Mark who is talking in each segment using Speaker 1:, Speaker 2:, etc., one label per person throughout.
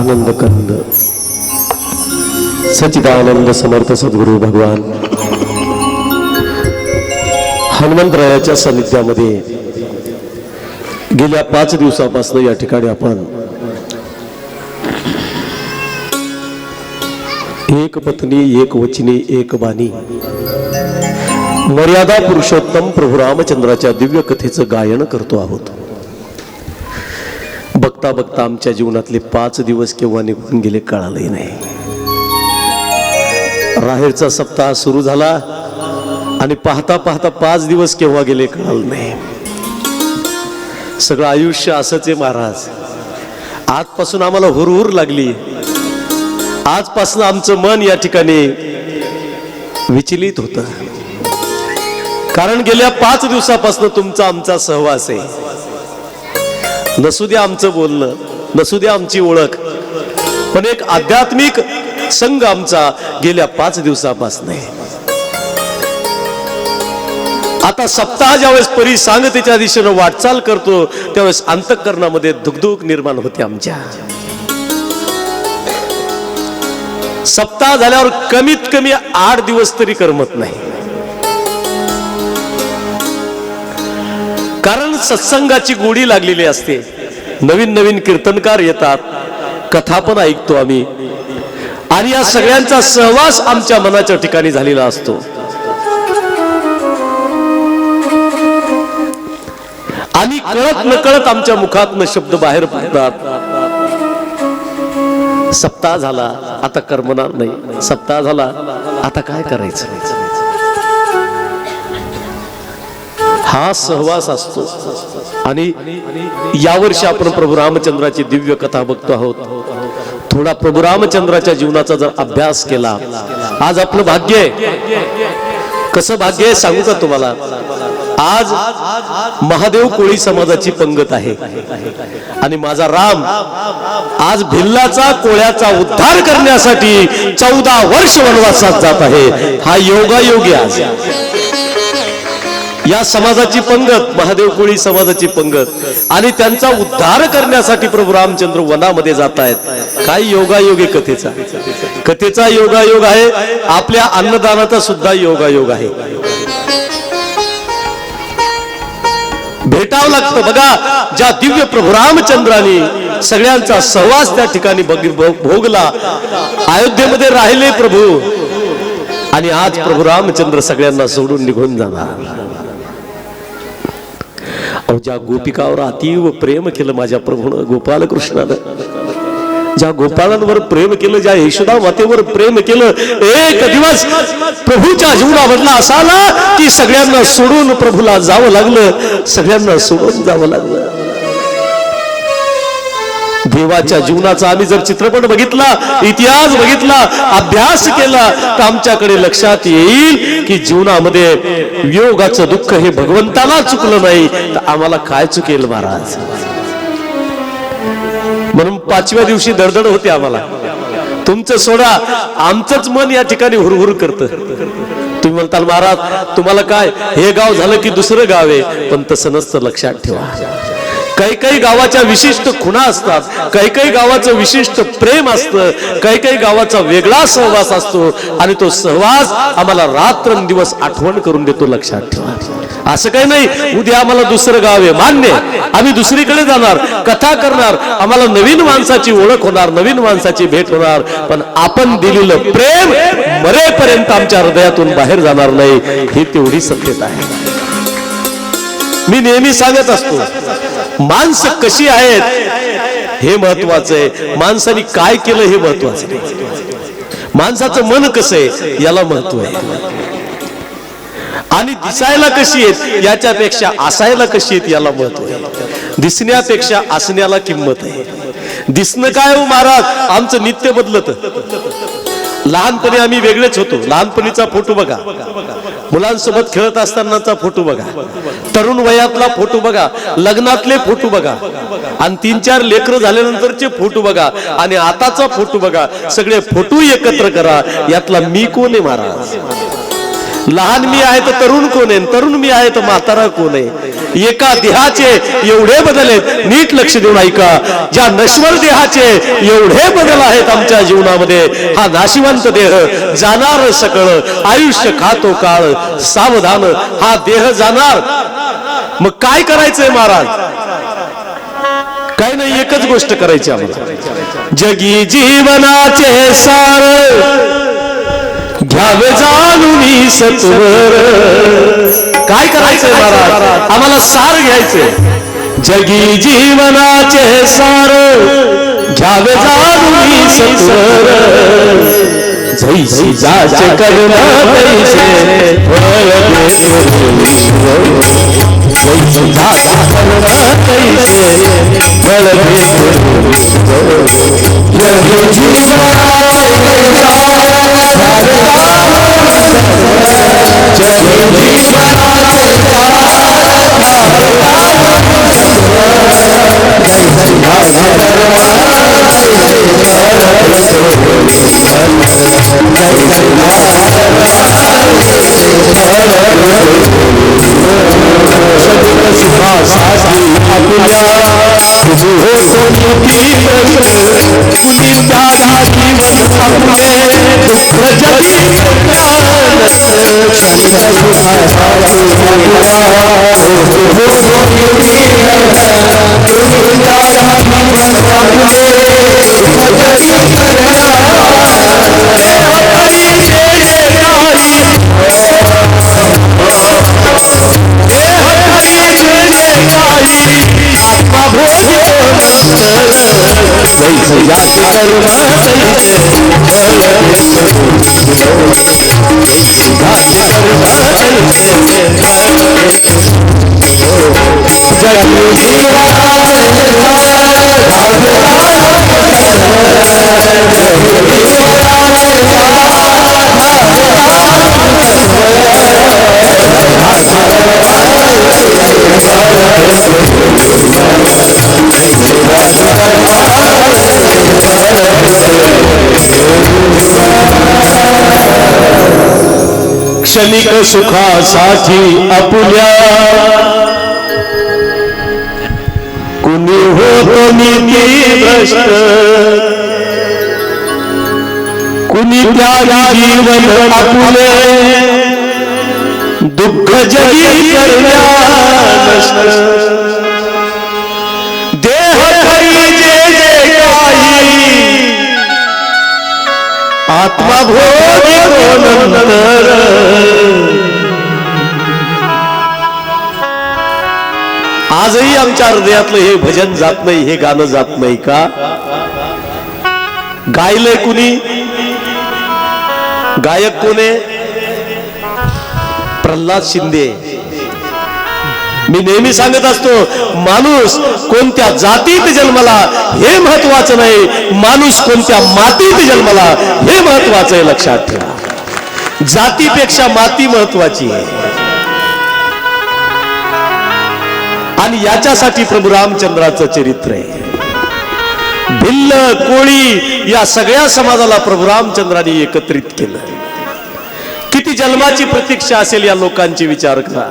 Speaker 1: आनंद कंद सच्चिदानंद समर्थ सद्गुरु भगवान हनुमंतरायाच्या सानिध्यामध्ये गेल्या 5 दिवसापासून या ठिकाणी आपण एक पत्नी एक वचनी एक बाणी मर्यादा पुरुषोत्तम प्रभू रामचंद्राच्या दिव्य कथेचं गायन करतो आहोत। बघता बघता आमच्या जीवनातले 5 दिवस केव्हा निघून गेले कळालंही नाही। राहेरचा सप्ताह सुरू झाला आणि पाहता पाहता 5 दिवस केव्हा गेले कळालं नाही। सगळं आयुष्य असंच आहे महाराज। आजपासून आम्हाला हुरहुर लागली। आजपासून आमचं मन या ठिकाणी विचलित होतं, कारण गेल्या 5 दिवसापासून तुमचा आमचा सहवास आहे। नसू द्या आमचं बोलणं, नसू द्या आमची ओळख, पण एक आध्यात्मिक संघ आमचा गेल्या 5 दिवसापासून आहे। आता सप्ताह ज्यावेळेस परी सांगतेच्या दिशेनं वाटचाल करतो त्यावेळेस अंतःकरणामध्ये धुकधुक निर्माण होते आमच्या। सप्ताह झाल्यावर कमीत कमी 8 दिवस तरी करमत नाही, कारण सत्संगाची गोडी लागलेली असते। नवीन नवीन कीर्तनकार येतात, कथा पण ऐकतो आम्ही, आणि या सगळ्यांचा सहवास आमच्या मनाच्या ठिकाणी झालेला असतो। आणि कळत नकळत आमच्या मुखातनं शब्द बाहेर पडतात, सप्ताह झाला आता करमणार नाही, सप्ताह झाला आता काय करायचं। हा सहवास असतो। आणि यावर्षी आपण प्रभू रामचंद्राची दिव्य कथा बघतो आहोत। थोडा प्रभू रामचंद्राच्या जीवनाचा जर अभ्यास केला, आज आपलं भाग्य आहे। कसं भाग्य आहे सांगू का तुम्हाला? आज महादेव कोळी समाजाची पंगत आहे आणि माझा राम आज भिल्लाचा कोळ्याचा उद्धार करण्यासाठी 14 वर्ष वनवासात जात आहे। हा योगायोगी आज या समाजाची पंगत, महादेव कोळी समाजाची पंगत, आणि त्यांचा उद्धार करण्यासाठी प्रभू रामचंद्र वनामध्ये जात आहेत। काय योगायोग आहे कथेचा, कथेचा योगायोग आहे। आपल्या अन्नदानाचा सुद्धा योगायोग आहे। भेटावं लागतं बघा। ज्या दिव्य प्रभू रामचंद्राने सगळ्यांचा सहवास त्या ठिकाणी भोगला, अयोध्येमध्ये राहिले प्रभू, आणि आज प्रभू रामचंद्र सगळ्यांना सोडून निघून जाणार। ज्या गोपिकावर अतीव प्रेम केलं माझ्या प्रभूनं, गोपाल कृष्णानं ज्या गोपाळांवर प्रेम केलं, ज्या यशोदा मातेवर प्रेम केलं, एक दिवस प्रभूच्या जीवनामधला असा आला की सगळ्यांना सोडून प्रभूला जावं लागलं, सगळ्यांना सोडून जावं लागलं। देवाच्या जीवनाचा आम्ही जर चित्रपट बघितला, इतिहास बघितला, अभ्यास केला, तर आमच्याकडे लक्षात येईल की जीवनामध्ये वियोगाचं दुःख हे भगवंताला चुकलं नाही तर आम्हाला काय चुकेल महाराज। म्हणून 5व्या दिवशी दडदड होते आम्हाला। तुमचं सोडा, आमचंच मन या ठिकाणी हुरहुर करतं। तुम्ही म्हणताल महाराज तुम्हाला काय, हे गाव झालं की दुसरं गाव आहे, पण तसं नसतं, लक्षात ठेवा। काही काही गावाच्या विशिष्ट खुणा असतात, काही काही गावाचं विशिष्ट प्रेम असतं, काही काही गावाचा वेगळा सहवास असतो, आणि तो सहवास आम्हाला रात्रंदिवस आठवण करून देतो, लक्षात ठेवा। असं काही नाही उद्या आम्हाला दुसरं गाव आहे, मान्य, आम्ही दुसरीकडे जाणार, कथा करणार, आम्हाला नवीन माणसाची ओळख होणार, नवीन माणसाची भेट होणार, पण आपण दिलेलं प्रेम मरेपर्यंत आमच्या हृदयातून बाहेर जाणार नाही, ही तेवढी सत्यता आहे। मी नेहमी सांगत असतो, माणसं कशी आहेत हे महत्वाचं आहे, माणसाने काय केलं हे महत्वाचं नाही। माणसाचं मन कसं आहे याला महत्व आहे, आणि दिसायला कशी आहेत याच्यापेक्षा असायला कशी आहेत याला महत्व आहे। दिसण्यापेक्षा असण्याला किंमत आहे। दिसणं काय हो महाराज, आमचं नित्य बदलत। लहानपणी आम्ही वेगळेच होतो। लहानपणीचा फोटो बघा, मुलांसोबत खेळत असतानाचा फोटो बघा, तरुण वयातला फोटो बघा, लग्नातले फोटो बघा, आणि 3-4 लेकरं झाल्यानंतरचे फोटो बघा, आणि आताचा फोटो बघा। सगळे फोटो एकत्र करा, यातला मी कोण आहे महाराज? लहान मी आहे तर तरुण कोण आहे, तरुण मी आहे तर म्हातारा कोण आहे. एका देहाचे एवढे बदल आहेत, नीट लक्ष देऊन ऐका. ज्या नश्वर देहाचे एवढे बदल आहेत आमच्या जीवनामध्ये, हा नाशिवंत देह जाणार सकळ, आयुष्य खातो काळ सावधान. हा देह जाणार, मग काय करायचंय महाराज? काय नाही, एकच गोष्ट करायची आम्हाला. जगी जीवनाचे सार घ्यावे जाणून सत्वर. काय करायचंय महाराज? आम्हाला सार घ्यायचंय. जगी जीवनाचे सार घ्यावे जाणून सत्वर. जैसी जाच कर्म तैसे फळ देतो. जैसी जाच कर्म तैसे फळ देतो. जगी जीवनाचे क्षणिक सुखासाठी आपुल्या कुणी होतो नीतिभ्रष्ट. कुणी त्यागी जीवन आपुले दुःख जगी करण्या नष्ट. देह खरी जे जे काही आत्मा भोगी नंतर. आजही आमच्या हृदयातलं हे भजन जात नाही, हे गाणं जात नाही का? गायलंय कुणी? गायक कोणे? प्रल्हाद शिंदे. मी नेहमी सांगत असतो, माणूस कोणत्या जातीत जन्मला हे महत्वाचं नाही, माणूस कोणत्या मातीत जन्मला हे महत्वाचं आहे. लक्षात ठेवा, जातीपेक्षा माती महत्वाची आहे. आणि याच्यासाठी प्रभू रामचंद्राचं चरित्र आहे. भिल्ल कोळी या सगळ्या समाजाला प्रभू रामचंद्राने एकत्रित केलं. किती जन्माची प्रतीक्षा असेल या लोकांची, विचार करा.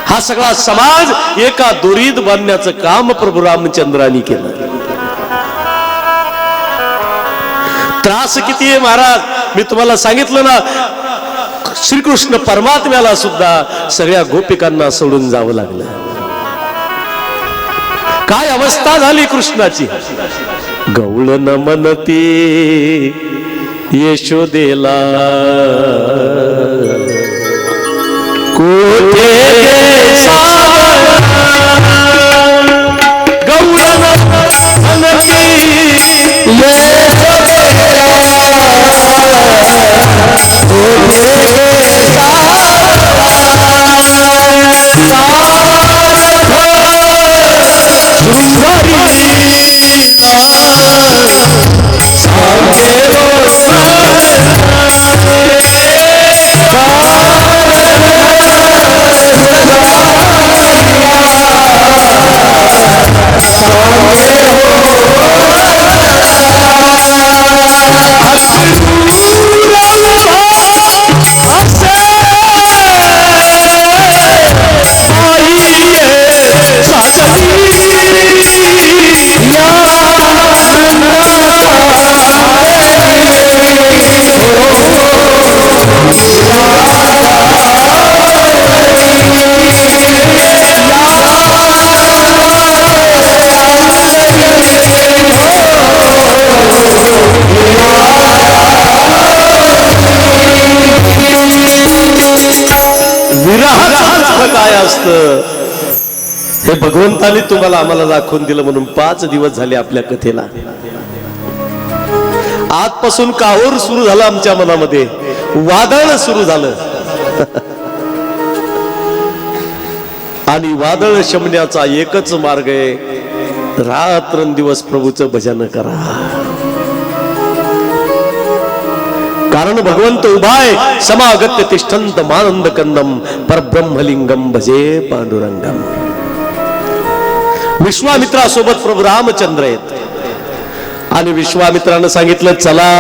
Speaker 1: हा सगळा समाज एका दोरीत बांधण्याचं काम प्रभू रामचंद्रांनी केलं. त्रास किती आहे महाराज? मी तुम्हाला सांगितलं ना, श्रीकृष्ण परमात्म्याला सुद्धा सगळ्या गोपिकांना सोडून जावं लागलं. काय अवस्था झाली कृष्णाची. गवळ न म्हणते यशोदेला कोठे गवळ न म्हणते हे भगवंताने तुम्हाला आम्हाला दाखवून दिलं म्हणून 5 दिवस झाले आपल्या कथेला. आजपासून काहोर सुरू झालं आमच्या मनामध्ये, वादळ सुरू झालं. आणि वादळ शमण्याचा एकच मार्ग आहे, रात्रंदिवस प्रभूचं भजन करा. कारण भगवंत उभाय समागत्य तिष्ठंत मानंद कंदम परब्रह्मलिंगम भजे पांडुरंगम. विश्वामित्रासोबत प्रभू रामचंद्र आहेत आणि विश्वामित्रानं सांगितलं चला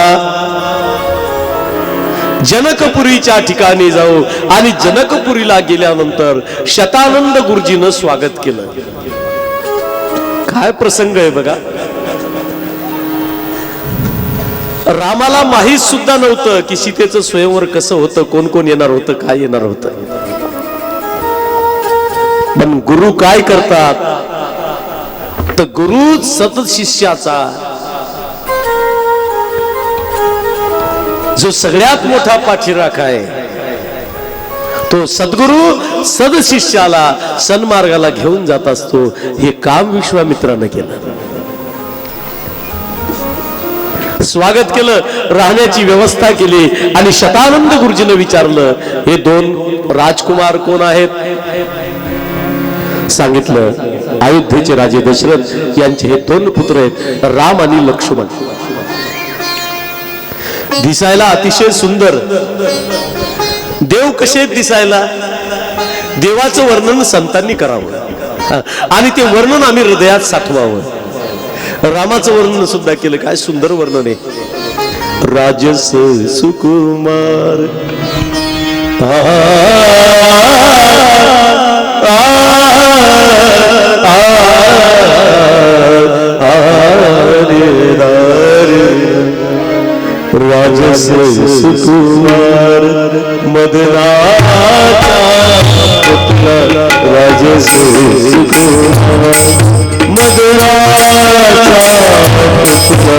Speaker 1: जनकपुरीच्या ठिकाणी जाऊ. आणि जनकपुरीला गेल्यानंतर शतानंद गुरुजीनं स्वागत केलं. काय प्रसंग आहे बघा. रामाला माहीत सुद्धा नव्हतं की सीतेचं स्वयंवर कसं होतं, कोण कोण येणार होतं, काय येणार होतं. पण गुरु काय करतात, तर गुरु सतत शिष्याचा जो सगळ्यात मोठा पाठीराख आहे, तो सद्गुरु सदशिष्याला सन्मार्गाला घेऊन जात असतो. हे काम विश्वामित्रानं केलं. स्वागत केलं, राहण्याची व्यवस्था केली. आणि शतानंद गुरुजीनं विचारलं हे 2 राजकुमार कोण आहेत. सांगितलं अयोध्येचे राजे दशरथ यांचे हे 2 पुत्र आहेत, राम आणि लक्ष्मण. दिसायला अतिशय सुंदर. देव कसे दिसायला, देवाचं वर्णन संतांनी करावं आणि ते वर्णन आम्ही हृदयात साठवावं. रामाचं वर्णन सुद्धा केलं. काय सुंदर वर्णन आहे. राजस सुकुमार राजस सुकुमार मदनाचा पुत्र. राजस सुकुमार मदनाचा पुत्र.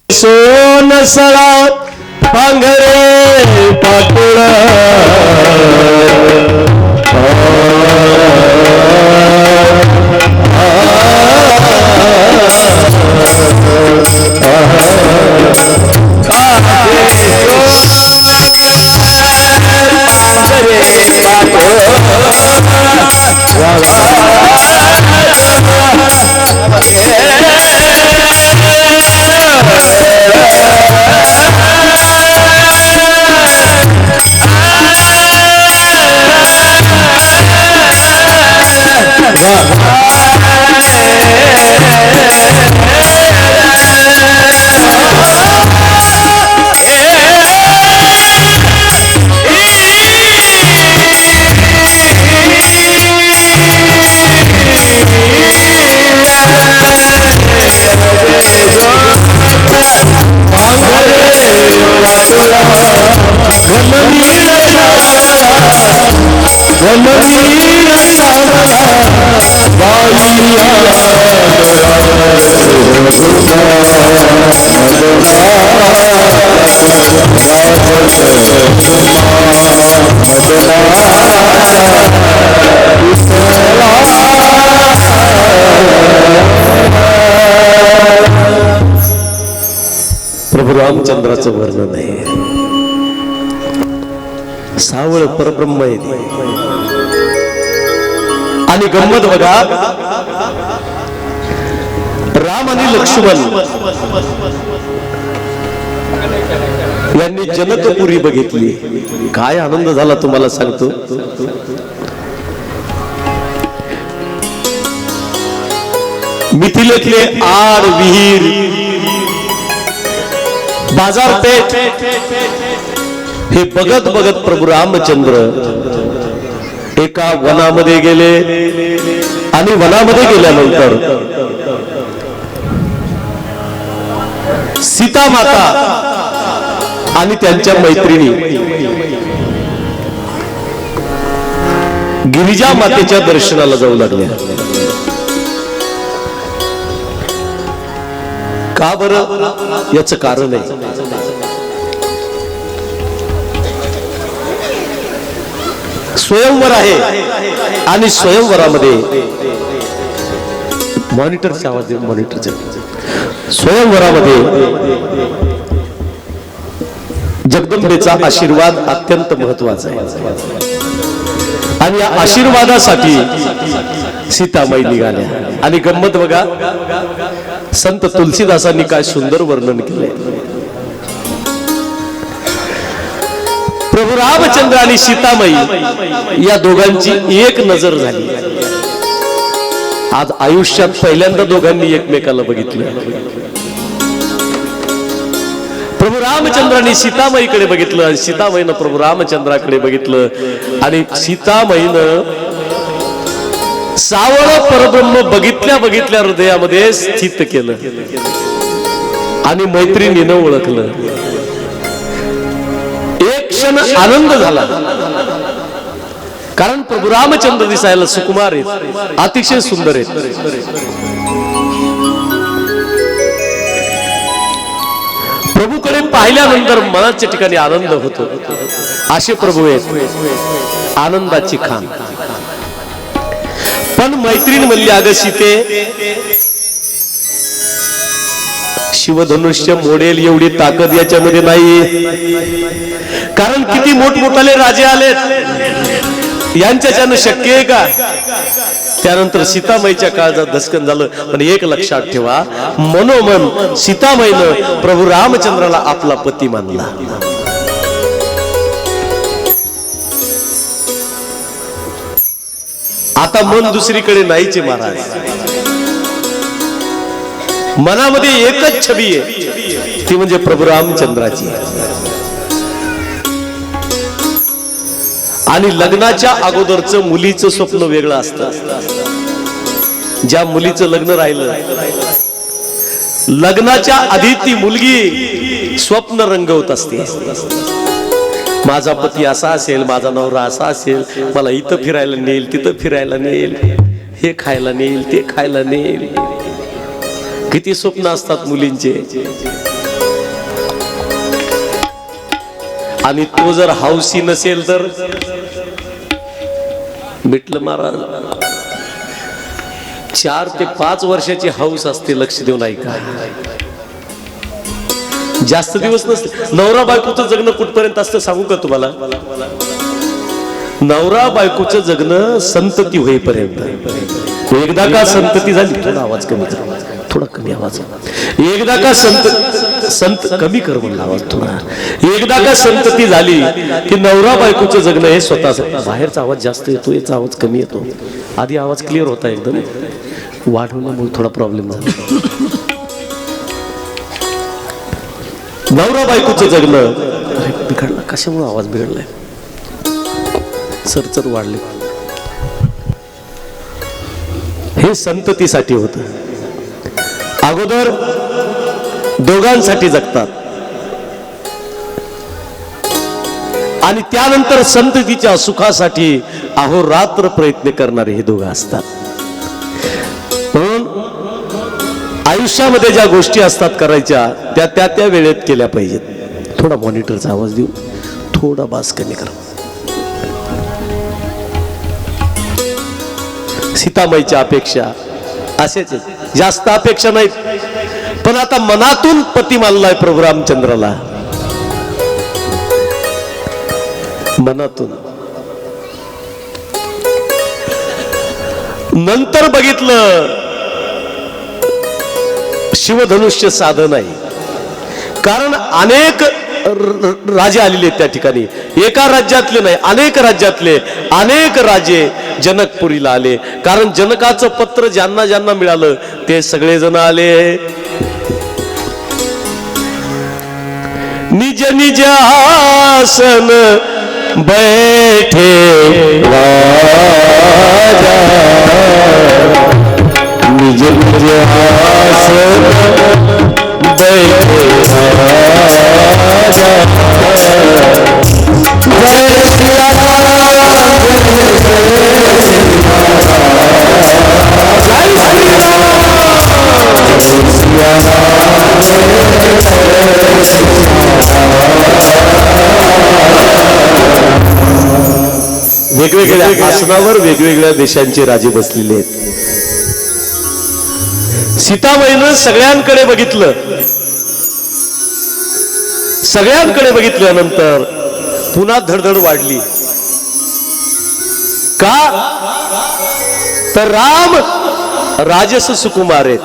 Speaker 1: सोन सळा पांघरे पाटोळा रामचंद्राचं वर्णन आहे. सावळ परब्रह्म आहे ते. आणि गंमत बघा, राम आणि लक्ष्मण यांनी जनकपुरी बघितली. काय आनंद झाला तुम्हाला सांगतो. मिथिलेतले आड विहीर, बाजारपेठ हे बघत बघत प्रभू रामचंद्र एका वनामध्ये गेले. आणि वनामध्ये गेल्यानंतर सीता माता आणि त्यांच्या मैत्रिणी गिरिजा मातेच्या दर्शनाला जाऊ लागल्या. का बरं? याचं कारण आहे. स्वयंवर आहे आणि स्वयंवरामध्ये मॉनिटरचा आवाज आहे. मॉनिटरचा स्वयंवरामध्ये जगदंबेचा आशीर्वाद अत्यंत महत्वाचा आहे. आणि या आशीर्वादासाठी सीतामाई निघाल्या. आणि गंमत बघा, संत तुलसीदासांनी काय सुंदर वर्णन केलंय. प्रभू रामचंद्र आणि सीतामाई या दोघांची एक नजर झाली. आज आयुष्यात पहिल्यांदा दोघांनी एकमेकाला बघितलं. प्रभू रामचंद्रांनी सीतामाईकडे बघितलं आणि सीतामाईनं प्रभू रामचंद्राकडे बघितलं. आणि सीतामाईनं सावळ परब्रह्म बघितल्या बघितल्या हृदयामध्ये स्थित केलं आणि मैत्रिणीनं ओळखलं. एक क्षण आनंद झाला, कारण प्रभू रामचंद्र दिसायला सुकुमार आहेत, अतिशय सुंदर आहेत. प्रभूकडे पाहिल्यानंतर मनाच्या ठिकाणी आनंद होतो. असे प्रभू आहेत, आनंदाची खान. पण मैत्रीण म्हणली, अगं सीते, शिवधनुष्य मोडेल एवढी ताकद याच्यामध्ये नाही. कारण किती मोठमोठाले राजे आलेत, यांच्याच्यानं शक्य आहे का? त्यानंतर सीतामाईच्या काळजात धस्कन झालं. पण एक लक्षात ठेवा, मनोमन सीतामाईनं प्रभू रामचंद्राला आपला पती मानला. आता मन दुसरीकडे नाहीचे महाराज. मनामध्ये एकच छबी आहे, ती म्हणजे प्रभू रामचंद्राची. आणि लग्नाच्या अगोदरचं मुलीचं स्वप्न वेगळं असतं. ज्या मुलीचं लग्न राहिलं, लग्नाच्या आधी ती मुलगी स्वप्न रंगवत असते. माझा पती असा असेल, माझा नवरा असा असेल, मला इथं फिरायला नेईल, तिथं फिरायला नेईल, हे खायला नेईल, ते खायला नेईल. किती स्वप्न असतात मुलींचे. आणि तो जर हौसी नसेल तर मिटलं महाराज. 4 ते 5 वर्षाची हौस असते, लक्ष देऊन ऐका. जास्त दिवस नसते. नवरा बायकोचं जगणं कुठपर्यंत असतं सांगू का तुम्हाला? नवरा बायकोचं जगणं संतती होईपर्यंत. एकदा का संतती झाली, थोडा आवाज कमी कर, थोडा कमी आवाज. एकदा का संत कमी कर म्हणला आवाज थोडा. एकदा का संतती झाली की नवरा बायकोचं जगणं हे स्वतःच. बाहेरचा आवाज जास्त येतो, याचा आवाज कमी येतो. आधी आवाज क्लिअर होता एकदम, वाढवण्यामुळे थोडा प्रॉब्लेम झाला. नवरा बायकोचं जगणं बिघडलं. कशामुळे आवाज बिघडलाय? चरचर वाढले. हे संततीसाठी होत. अगोदर दोघांसाठी जगतात आणि त्यानंतर संततीच्या सुखासाठी अहोरात्र प्रयत्न करणारे हे दोघं असतात. म्हणून आयुष्यामध्ये ज्या गोष्टी असतात करायच्या, त्या वेळेत केल्या पाहिजेत. थोडा मॉनिटरचा आवाज देऊ, थोडा बास कमी करा. सीतामाईच्या अपेक्षा असेच, जास्त अपेक्षा नाहीत. पण आता मनातून पती मानलाय प्रभू रामचंद्राला, मनातून. नंतर बघितलं शिवधनुष्य साधन आहे, कारण अनेक राजे आलेले त्या ठिकाणी, एका राज्यातले नाही अनेक राज्यातले अनेक राजे जनकपुरीला आले, कारण जनकाचं पत्र ज्यांना ज्यांना मिळालं ते सगळेजण आले. निज निज आसन बैठे राजा, निज निज आसन बैठे राजा, जय सिया राम, जय सिया वेगवेगळ्या आसनावर वेगवेगळ्या देशांचे राजे बसलेले आहेत. सीताबाईनं सगळ्यांकडे बघितलं, सगळ्यांकडे बघितल्यानंतर पुन्हा धडधड वाढली. का तर राम राजस सुकुमार आहेत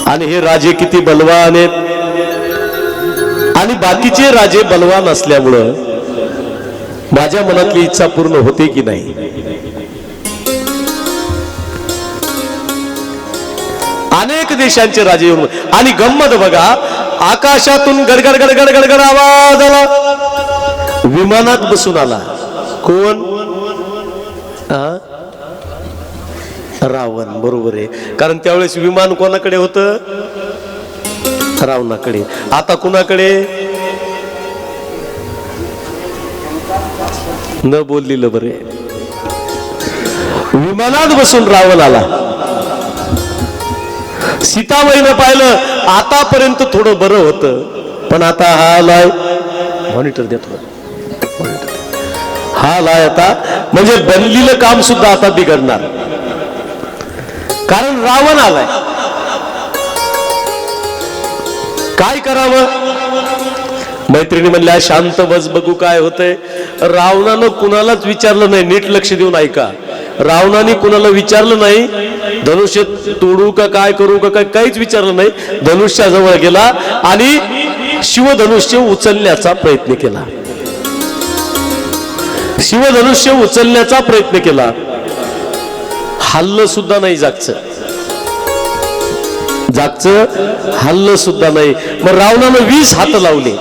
Speaker 1: आणि हे राजे किती बलवान आहेत, आणि बाकीचे राजे बलवान असल्यामुळं माझ्या मनातली इच्छा पूर्ण होते की नाही. अनेक देशांचे राजे येऊन, आणि गंमत बघा, आकाशातून गडगड गडगड गडगड आवाज आला, विमानात बसून आला. कोण? रावण. बरोबर आहे, कारण त्यावेळेस विमान कोणाकडे होतं? रावणाकडे. आता कुणाकडे? न बोललेलं बरे. विमानात बसून रावण आला. सीताबाईनं पाहिलं आतापर्यंत थोडं बरं होतं, पण आता हा आलाय. मॉनिटर द्या थोडं, हा आलाय आता, म्हणजे बनलेलं काम सुद्धा आता बिघडणार, कारण रावण आलाय. काय करावं? मैत्रिणी म्हणल्या शांत बस, बघू काय होतंय. रावणानं कुणालाच विचारलं नाही, नीट लक्ष देऊन ऐका. रावणाने कुणाला विचारलं नाही धनुष्य तोडू का काय करू का काय, काहीच विचारलं नाही. धनुष्याजवळ गेला आणि शिवधनुष्य उचलण्याचा प्रयत्न केला. शिवधनुष्य उचलण्याचा प्रयत्न केला, हल्लं सुद्धा नाही. जागचं हल्लं सुद्धा नाही. मग रावणानं 20 हात लावले.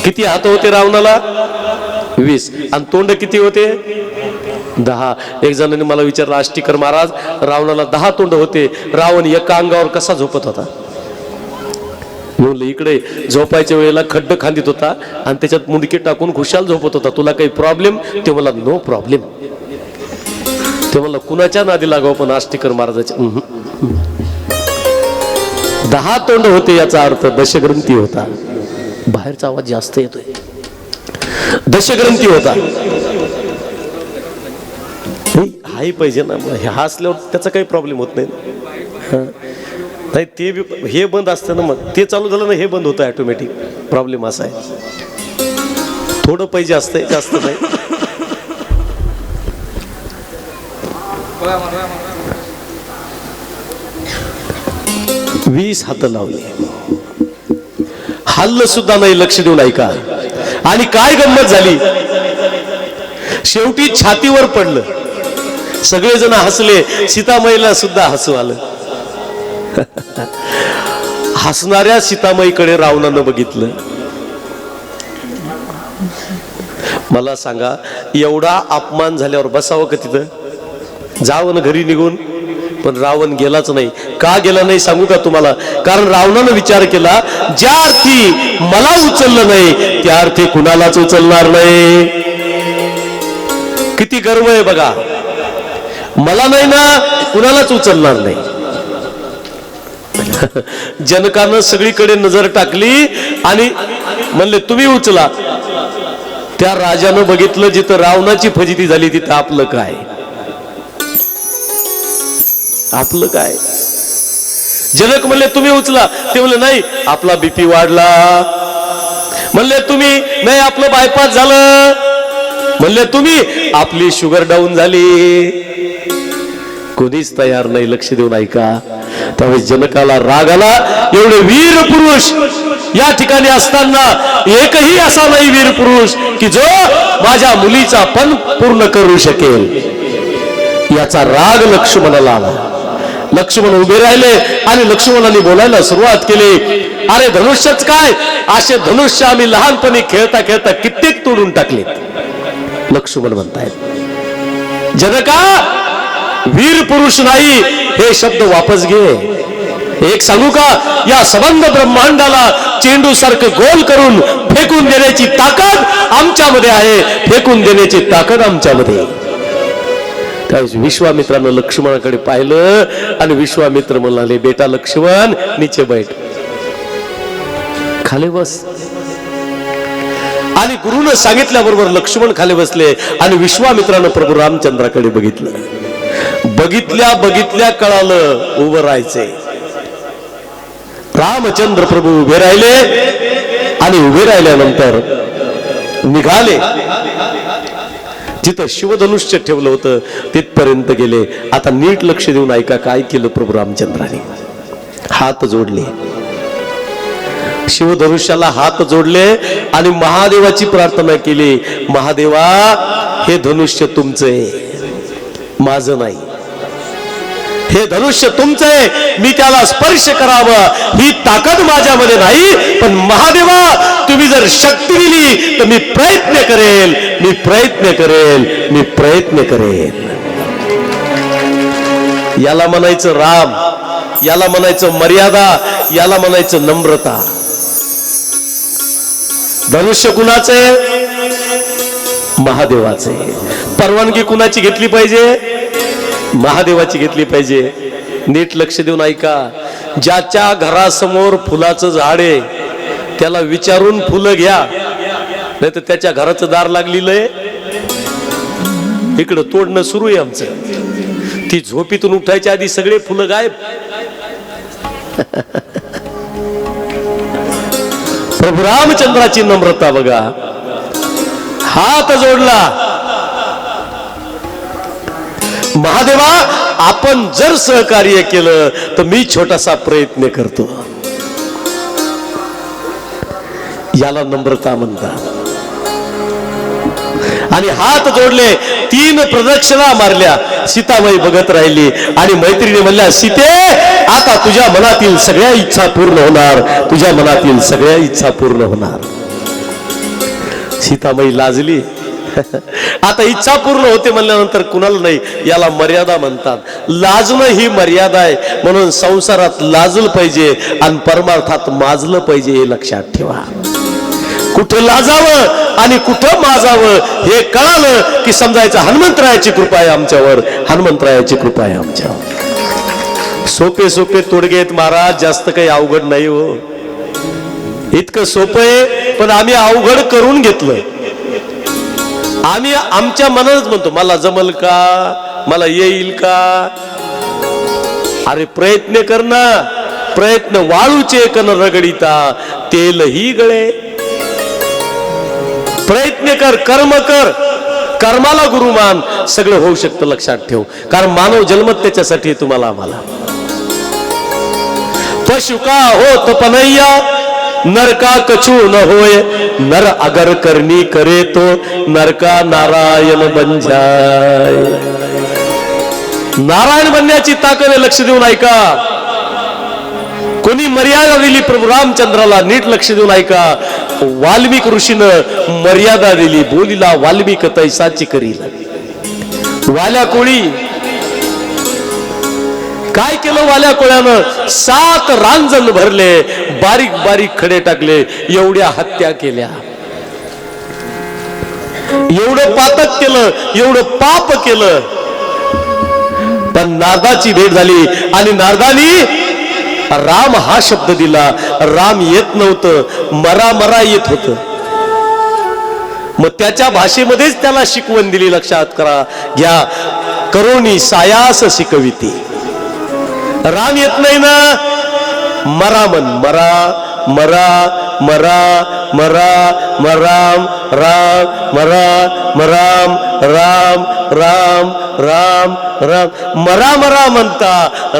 Speaker 1: किती हात होते रावणाला? 20. आणि तोंड किती होते? 10. एक जणांनी मला विचारलं, आष्टीकर महाराज, रावणाला 10 तोंड होते, रावण एका अंगावर कसा झोपत होता? म्हणलं इकडे झोपायच्या वेळेला खड्ड खांदित होता आणि त्याच्यात मुंडके टाकून खुशाल झोपत होता. तुला काही प्रॉब्लेम? ते मला नो प्रॉब्लेम. ते मला कुणाच्या नादी लागावं, पण आष्टीकर महाराजाच्या 10 तोंड होते, याचा अर्थ दशग्रंथी होता. बाहेरचा आवाज जास्त येतोय. दशग्रंथी होता. हाही पाहिजे ना, हा असल्यावर त्याचा काही प्रॉब्लेम होत नाही. नाही ते हे बंद असतं ना, मग ते चालू झालं ना, हे बंद होतं ऑटोमॅटिक. प्रॉब्लेम असा आहे, थोडं पाहिजे असतंय, जास्त नाही. 20 हात लावले, हल्लं सुद्धा नाही. लक्ष देऊन ऐका. आणि काय गंमत झाली, शेवटी छातीवर पडलं. सगळेजण हसले, सीतामाईला सुद्धा हसू आलं. हसणाऱ्या सीतामाईकडे रावणानं बघितलं. मला सांगा, एवढा अपमान झाल्यावर बसावं का तिथं? जावं ना घरी निघून. पण रावण गेलाच नाही. का गेला नाही सांगू का तुम्हाला? कारण रावणानं विचार केला, ज्या अर्थी मला उचललं नाही त्या अर्थी कुणालाच उचलणार नाही. किती गर्व आहे बघा, मला नाही ना, कुणालाच उचलणार नाही. जनकानं सगळीकडे नजर टाकली आणि म्हणले तुम्ही उचला. त्या राजानं बघितलं, जिथं रावणाची फजिती झाली तिथं आपलं काय? आपलं काय? जनक म्हणले तुम्ही उचला, ते म्हणले नाही आपला बीपी वाढला. म्हणले तुम्ही नाही आपलं बायपास झालं. म्हणले तुम्ही आपली शुगर डाऊन झाली. कोणीच तयार नाही लक्ष देऊन ऐका. त्यावेळी जनकाला राग आला. एवढे वीर पुरुष या ठिकाणी असताना एकही असा नाही वीर पुरुष की जो माझ्या मुलीचा पण पूर्ण करू शकेल. याचा राग लक्ष्मणाला आला. लक्ष्मण उभे राहिले आणि लक्ष्मणाने बोलायला सुरुवात केली. अरे धनुष्यच काय, असे धनुष्य आम्ही लहानपणी खेळता खेळता कित्येक तोडून टाकले. लक्ष्मण म्हणतायत जनका वीर पुरुष नाही हे शब्द वापस घे. एक सांगू का, या सबंध ब्रह्मांडाला चेंडू सारखं गोल करून फेकून देण्याची ताकद आमच्यामध्ये आहे. फेकून देण्याची ताकद आमच्यामध्ये. त्यावेळेस विश्वामित्रानं लक्ष्मणाकडे पाहिलं आणि विश्वामित्र म्हणाले बेटा लक्ष्मण नीचे बैठ, खाली बस. आणि गुरुनं सांगितल्याबरोबर लक्ष्मण खाली बसले आणि विश्वामित्रानं प्रभू रामचंद्राकडे बघितलं. बघितल्या बघितल्या कळालं उभं राहायचंय. रामचंद्र प्रभू उभे राहिले आणि उभे राहिल्यानंतर निघाले. जिथं शिवधनुष्य ठेवलं होतं तिथपर्यंत गेले. आता नीट लक्ष देऊन ऐका काय केलं प्रभू रामचंद्राने. हात जोडले, शिवधनुष्याला हात जोडले आणि महादेवाची प्रार्थना केली. महादेवा हे धनुष्य तुमचं आहे, माझं नाही. हे धनुष्य तुमचं आहे, मी त्याला स्पर्श करावं ही ताकद माझ्यामध्ये नाही. पण महादेवा तुम्ही जर शक्ती दिली तर मी प्रयत्न करेल, मी प्रयत्न करेल, मी प्रयत्न करेल. याला म्हणायचं राम, याला म्हणायचं मर्यादा, याला म्हणायचं नम्रता. धनुष्य कुणाचे? महादेवाचे. परवानगी कुणाची घेतली पाहिजे? महादेवाची घेतली पाहिजे. नीट लक्ष देऊन ऐका. ज्याच्या घरासमोर फुलाचं झाड आहे त्याला विचारून फुलं घ्या, नाही तर त्याच्या घराचं दार लागलेलं आहे. इकडं तोडणं सुरू आहे आमचं. ती झोपीतून उठायच्या आधी सगळे फुलं गायब. प्रभू रामचंद्राची नम्रता बघा. हात जोडला. महादेवा आपण जर सहकार्य केलं तर मी छोटासा प्रयत्न करतो. याला नम्रता म्हणतात. आणि हात जोडले, 3 प्रदक्षिणा मारल्या. सीताबाई बघत राहिली आणि मैत्रिणी म्हणल्या सीते आता तुझ्या मनातील सगळ्या इच्छा पूर्ण होणार, तुझ्या मनातील सगळ्या इच्छा पूर्ण होणार. सीताबाई लाजली. आता इच्छा पूर्ण होते म्हणल्यानंतर कुणाला नाही. याला मर्यादा म्हणतात. लाजणं ही मर्यादा आहे. म्हणून संसारात लाजलं पाहिजे आणि परमार्थात माजलं पाहिजे हे लक्षात ठेवा. कुठं लाजावं आणि कुठं माजावं हे कळालं की समजायचं हनुमंतरायाची कृपा आहे आमच्यावर, हनुमंतरायाची कृपा आहे आमच्यावर. सोपे सोपे तोडगे आहेत महाराज, जास्त काही अवघड नाही हो. इतकं सोपं आहे पण आम्ही अवघड करून घेतलं. आम्ही आमच्या मनानच म्हणतो मला जमल का, मला येईल का. अरे प्रयत्न कर ना. प्रयत्न वाळूचे कन रगडिता तेलही गळे. प्रयत्न कर, कर्म कर, कर्माला गुरु मान, सगळं होऊ शकतं. लक्षात ठेव. कारण मानव जन्मत त्याच्यासाठी तुम्हाला आम्हाला. पशु का होत पनैया नरका कछु न होय, नर अगर करनी करे तो नरका नारायण बन जाय. नारायण बनण्याची ताकद आहे. लक्ष देऊन ऐका. कोणी मर्यादा दिली प्रभू रामचंद्राला. नीट लक्ष देऊन ऐका. वाल्मिक ऋषीनं मर्यादा दिली. बोलीला वाल्मिक तैसाची करील. वाल्या कोळी काय केलं? वाल्या कोळ्यानं 7 रांजण भरले, बारीक बारीक खडे टाकले, एवढ्या हत्या केल्या. एवढं पातक केलं, एवढं पाप केलं. पण नारदाची भेट झाली आणि नारदानी राम हा शब्द दिला. राम येत नव्हतं, मरा मरा येत होत. मग त्याच्या भाषेमध्येच त्याला शिकवण दिली. लक्षात करा घ्या. करोनी सायास शिकविती. राम येत नाही ना, मरा मन, मरा मरा मरा मरा मराम राम मरा मराम राम राम राम राम मरा मरा म्हणता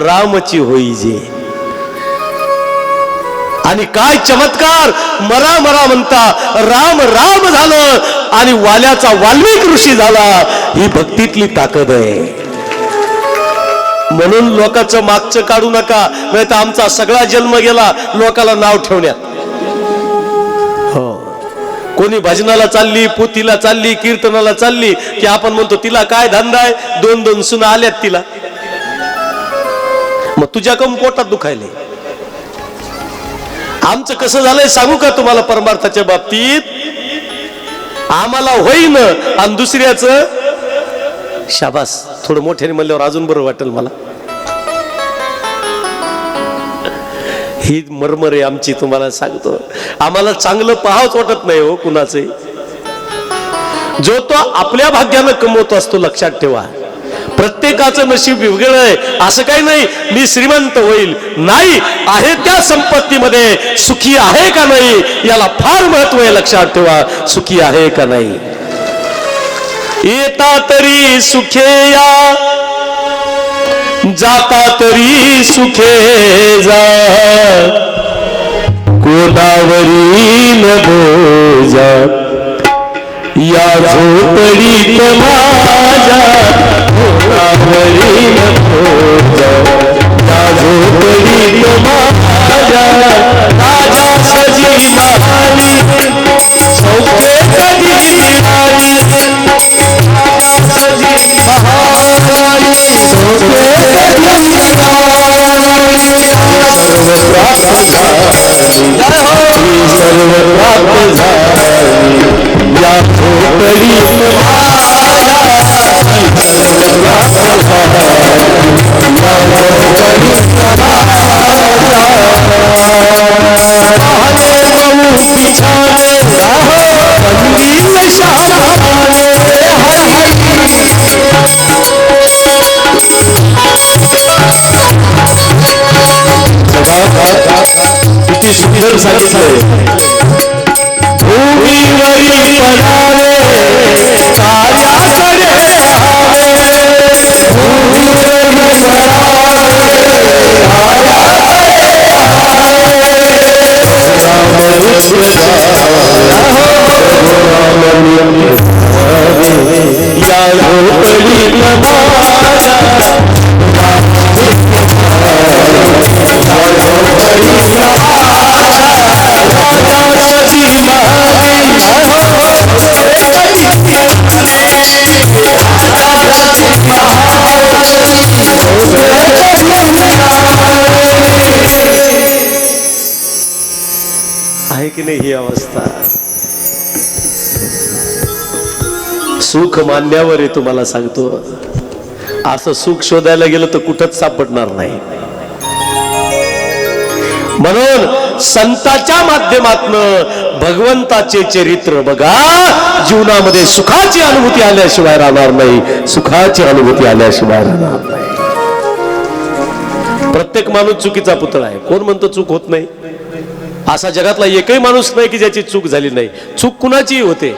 Speaker 1: रामची होई जे. आणि काय चमत्कार, मरा मरा म्हणता राम राम झालं आणि वाल्याचा वाल्मिक ऋषी झाला. ही भक्तीतली ताकद आहे. म्हणून लोकांचं मागचं काढू नका, नाही तर आमचा सगळा जन्म गेला लोकाला नाव ठेवण्यात. हो, कोणी भजनाला चालली, पोथीला चालली, कीर्तनाला चालली की आपण म्हणतो तिला काय धंदा आहे, 2-2 सुना आल्यात तिला. मग तुझ्या कम पोटात दुखायले. आमचं कसं झालंय सांगू का तुम्हाला परमार्थाच्या बाबतीत. आम्हाला होईन आणि दुसऱ्याचं शाबास. थोडं मोठ्याने म्हणल्यावर अजून बरं वाटेल मला. ही मरमर आहे आमची, तुम्हाला सांगतो. आम्हाला चांगलं पाहावंच वाटत नाही हो कुणाचे. जो तो आपल्या भाग्यानं कमवतो असतो, लक्षात ठेवा. प्रत्येकाचं नशीब वेगळं आहे. असं काही नाही मी श्रीमंत होईल, नाही. आहे त्या संपत्तीमध्ये सुखी आहे का नाही याला फार महत्व आहे. लक्षात ठेवा, सुखी आहे का नाही. येता तरी सुखे या, जाता तरी सुखे जा, कोणावरी न बोजा या झोपडीत माझ्या, कोणावरी न बोजा या झोपडीत माझ्या. राजा सजी महाली सौखे कधी मिळाली, सजी महाली सौखे कधी मिळाली. सर्व प्राप्त झाली, सर्व प्राप्त झाली या झोपडीत माझ्या. सर्व प्राप्त झाली या झोपडीत पिछाने कंदील शाबाने. किती सुंदर सांगितलंय. भूमीवरी पडावे कार्याकडे आवे, भूमीवरी पडावे या झोपडीत माझ्या. आहे की नाही ही अवस्था. सुख मानण्यावर आहे. तुम्हाला सांगतो, असं सुख शोधायला गेलं तर कुठंच सापडणार नाही. म्हणून संतांच्या माध्यमातून भगवंताचे चरित्र बघा. जीवनामध्ये सुखाची अनुभूती आल्याशिवाय राहणार नाही, सुखाची अनुभूती आल्याशिवाय राहणार नाही. प्रत्येक माणूस चुकीचा पुतळा आहे. कोण म्हणतो चूक होत नाही. असा जगातला एकही माणूस नाही की ज्याची चूक झाली नाही. चूक कुणाची होते,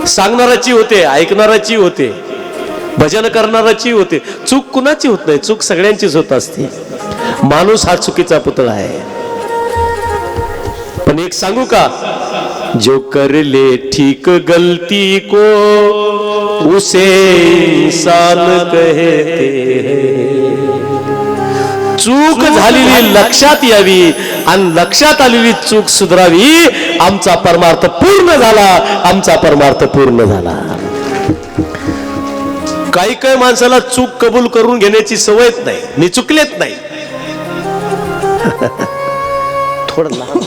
Speaker 1: सांगणाराची होते, ऐकणाराची होते, भजन करणाराची होते. चूक कुणाची होत नाही, चूक सगळ्यांचीच होत असते. माणूस हा चुकीचा पुतळा आहे. पण एक सांगू का, जो कर ले ठीक गलती को उसे इंसान कहते हैं. चूक झालेली लक्षात यावी आणि लक्षात आलेली चूक सुधारावी. आमचा परमार्थ पूर्ण झाला, आमचा परमार्थ पूर्ण झाला. काही काही माणसाला चूक कबूल करून घेण्याची सवयच नाही, मी चुकलेत नाही. थोडं लहान,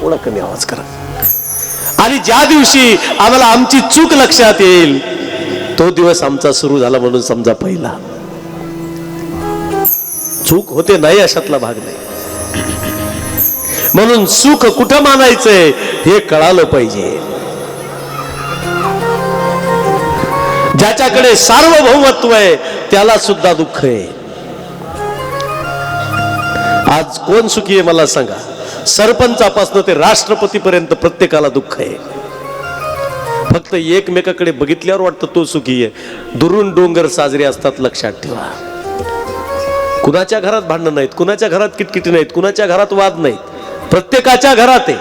Speaker 1: थोडा कमी आवाज करा. आणि ज्या दिवशी आम्हाला आमची चूक लक्षात येईल तो दिवस आमचा सुरू झाला म्हणून समजा. पहिला चूक होते नाही अशातला भाग नाही. म्हणून सुख कुठं मानायचंय हे कळालं पाहिजे. ज्याच्याकडे सार्वभौमत्व आहे त्याला सुद्धा दुःख आहे. आज कोण सुखी आहे मला सांगा? सरपंचापासून ते राष्ट्रपतीपर्यंत प्रत्येकाला दुःख आहे. फक्त एकमेकाकडे बघितल्यावर वाटतं तो सुखी आहे. दुरून डोंगर साजरे असतात, लक्षात ठेवा. कुणाच्या घरात भांडण नाहीत, कुणाच्या घरात किटकिटी नाहीत, कुणाच्या घरात वाद नाहीत, प्रत्येकाच्या घरात आहे.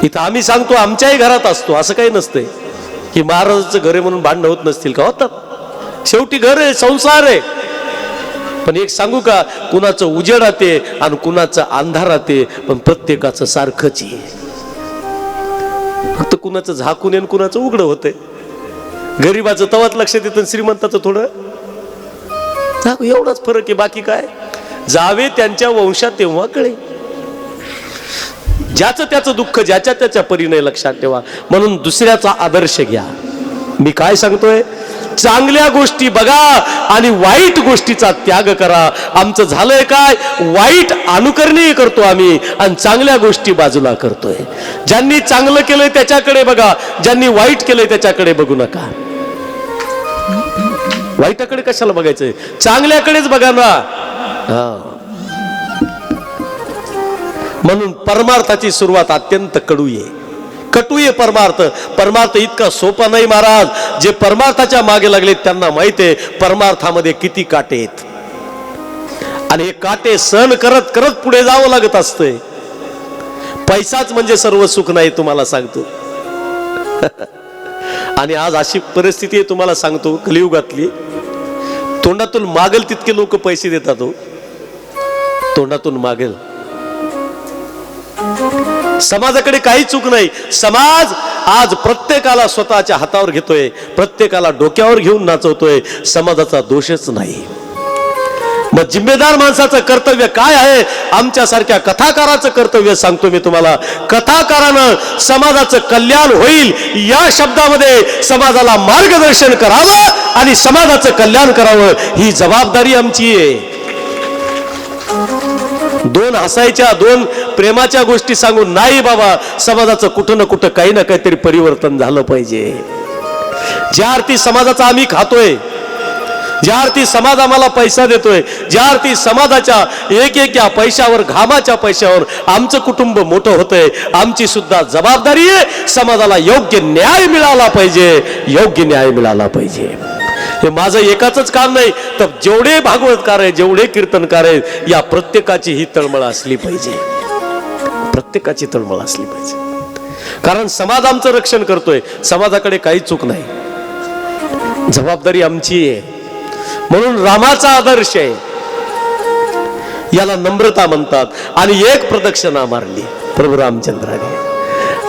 Speaker 1: इथं आम्ही सांगतो आमच्याही घरात असतो, असं काही नसतंय की महाराजाचं घर आहे म्हणून भांडण होत नसतील का? होतात. शेवटी घर आहे, संसार आहे. पण एक सांगू का, कुणाचं उजेडात आहे आणि कुणाचं अंधारात आहे, पण प्रत्येकाचं सारखंच आहे. फक्त कुणाचं झाकून आहे आणि कुणाचं उघडं होतंय. गरीबाचं तवाच लक्षात येतं, श्रीमंताचं थोडं एवढाच फरक आहे. बाकी काय? जावे त्यांच्या वंशात तेव्हा कळे. ज्याचं त्याचं दुःख ज्याच्या त्याच्या परीने, लक्षात ठेवा. म्हणून दुसऱ्याचा आदर्श घ्या. मी काय सांगतोय? चांगल्या गोष्टी बघा आणि वाईट गोष्टीचा त्याग करा. आमचं झालंय काय? वाईट अनुकरणी करतो आम्ही आणि चांगल्या गोष्टी बाजूला करतोय. ज्यांनी चांगलं केलंय त्याच्याकडे बघा, ज्यांनी वाईट केलंय त्याच्याकडे बघू नका. वाईटाकडे कशाला बघायचंय? चांगल्याकडेच बघा ना. म्हणून परमार्थाची सुरुवात अत्यंत कडू आहे. कटू आहे परमार्थ. परमार्थ इतका सोपा नाही महाराज. जे परमार्थाच्या मागे लागले त्यांना माहित आहे परमार्थामध्ये किती काटे आहेत. आणि हे काटे सहन करत करत पुढे जावं लागत असतंय. पैसाच म्हणजे सर्व सुख नाही, तुम्हाला सांगतो. आणि आज अशी परिस्थिती आहे, तुम्हाला सांगतो, कलियुगातली. तोंडातून मागेल तितके लोक पैसे देतात. हो, तोंडातून मागेल. समाजाकडे काही चूक नाही. समाज आज प्रत्येकाला स्वतःच्या हातावर घेतोय, प्रत्येकाला डोक्यावर घेऊन नाचवतोय. समाजाचा दोषच नाही. मग जिम्मेदार माणसाचं कर्तव्य काय आहे? आमच्यासारख्या कथाकाराचं कर्तव्य सांगतो मी तुम्हाला. कथाकारानं समाजाचं कल्याण होईल या शब्दामध्ये समाजाला मार्गदर्शन करावं आणि समाजाचं कल्याण करावं, ही जबाबदारी आमची आहे. दोन हसायच्या, दोन प्रेमाच्या गोष्टी सांगून नाही बाबा. समाजाचं कुठं ना कुठं काही ना काहीतरी परिवर्तन झालं पाहिजे. ज्या अर्थी समाजाचा आम्ही खातोय, ज्या अर्थी समाज आम्हाला पैसा देतोय, ज्या अर्थी समाजाच्या एक एक या पैशावर, घामाच्या पैशावर आमचं कुटुंब मोठं होतंय, आमची सुद्धा जबाबदारी आहे. समाजाला योग्य न्याय मिळाला पाहिजे, योग्य न्याय मिळाला पाहिजे. हे माझं एकाच काम नाही, तर जेवढे भागवतकार आहेत, जेवढे कीर्तनकार आहेत, या प्रत्येकाची ही तळमळ असली पाहिजे. प्रत्येकाची तळमळ असली पाहिजे. कारण समाज आमचं रक्षण करतोय, समाजाकडे काही चूक नाही. जबाबदारी आमची आहे. म्हणून रामाचा आदर्श आहे, याला नम्रता म्हणतात. आणि एक प्रदक्षिणा मारली प्रभू रामचंद्राने,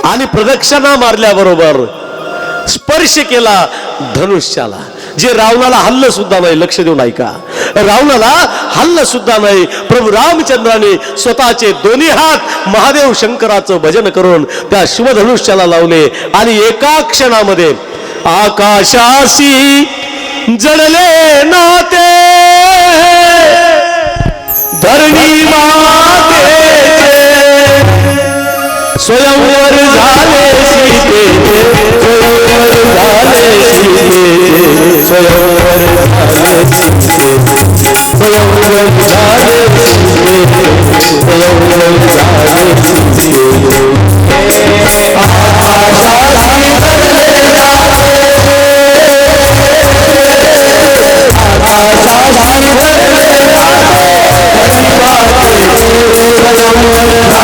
Speaker 1: आणि प्रदक्षिणा मारल्याबरोबर स्पर्श केला धनुष्याला. जे रावणाला हल्लं सुद्धा नाही, लक्ष देऊन ऐका, रावणाला हल्लं सुद्धा नाही. प्रभू रामचंद्राने स्वतःचे दोन्ही हात महादेव शंकराचं भजन करून त्या शिवधनुष्याला लावले. आणि एका क्षणामध्ये आकाशाशी जडले नाते, धरणी मातेचे स्वयंवर झाले सीतेचे, स्वयंवर झाले सीतेचे, स्वयंवर झाले सीतेचे, स्वयंवर झाले सीतेचे, स्वयंवर झाले सीतेचे. आकाशाशी जडले नाते, आकाशाशी जडले नाते,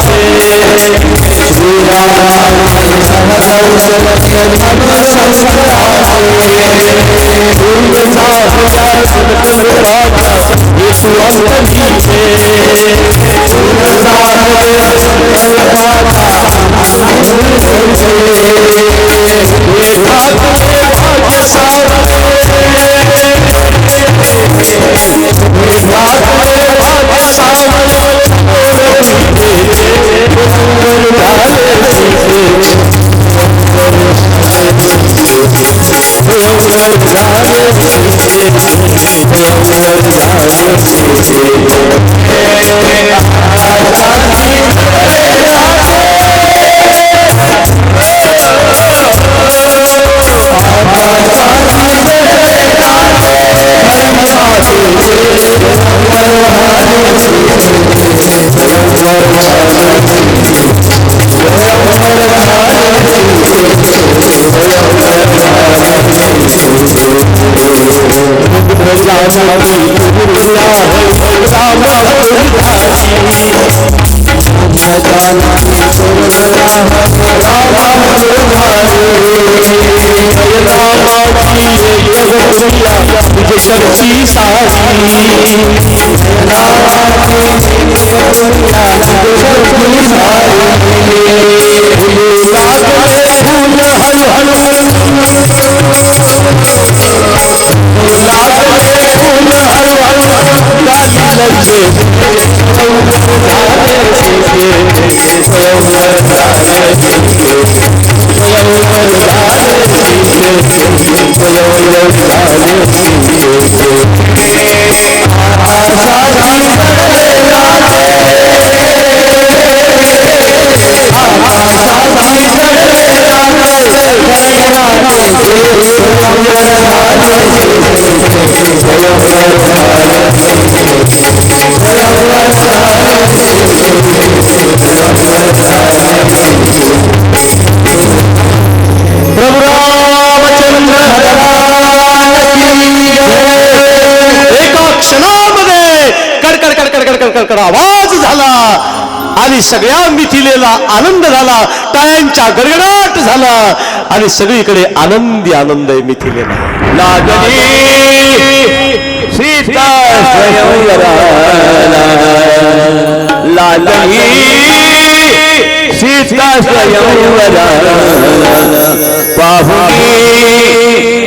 Speaker 1: धनुष्यंकराचे आवाज झाला आणि सगळ्या मिथिलेला आनंद झाला, टाळ्यांचा गडगडाट झाला आणि सगळीकडे आनंदी आनंद आहे मिथिलेला.
Speaker 2: लागली सीता स्वयंवराला, लागली सीता स्वयंवराला, पाहुणी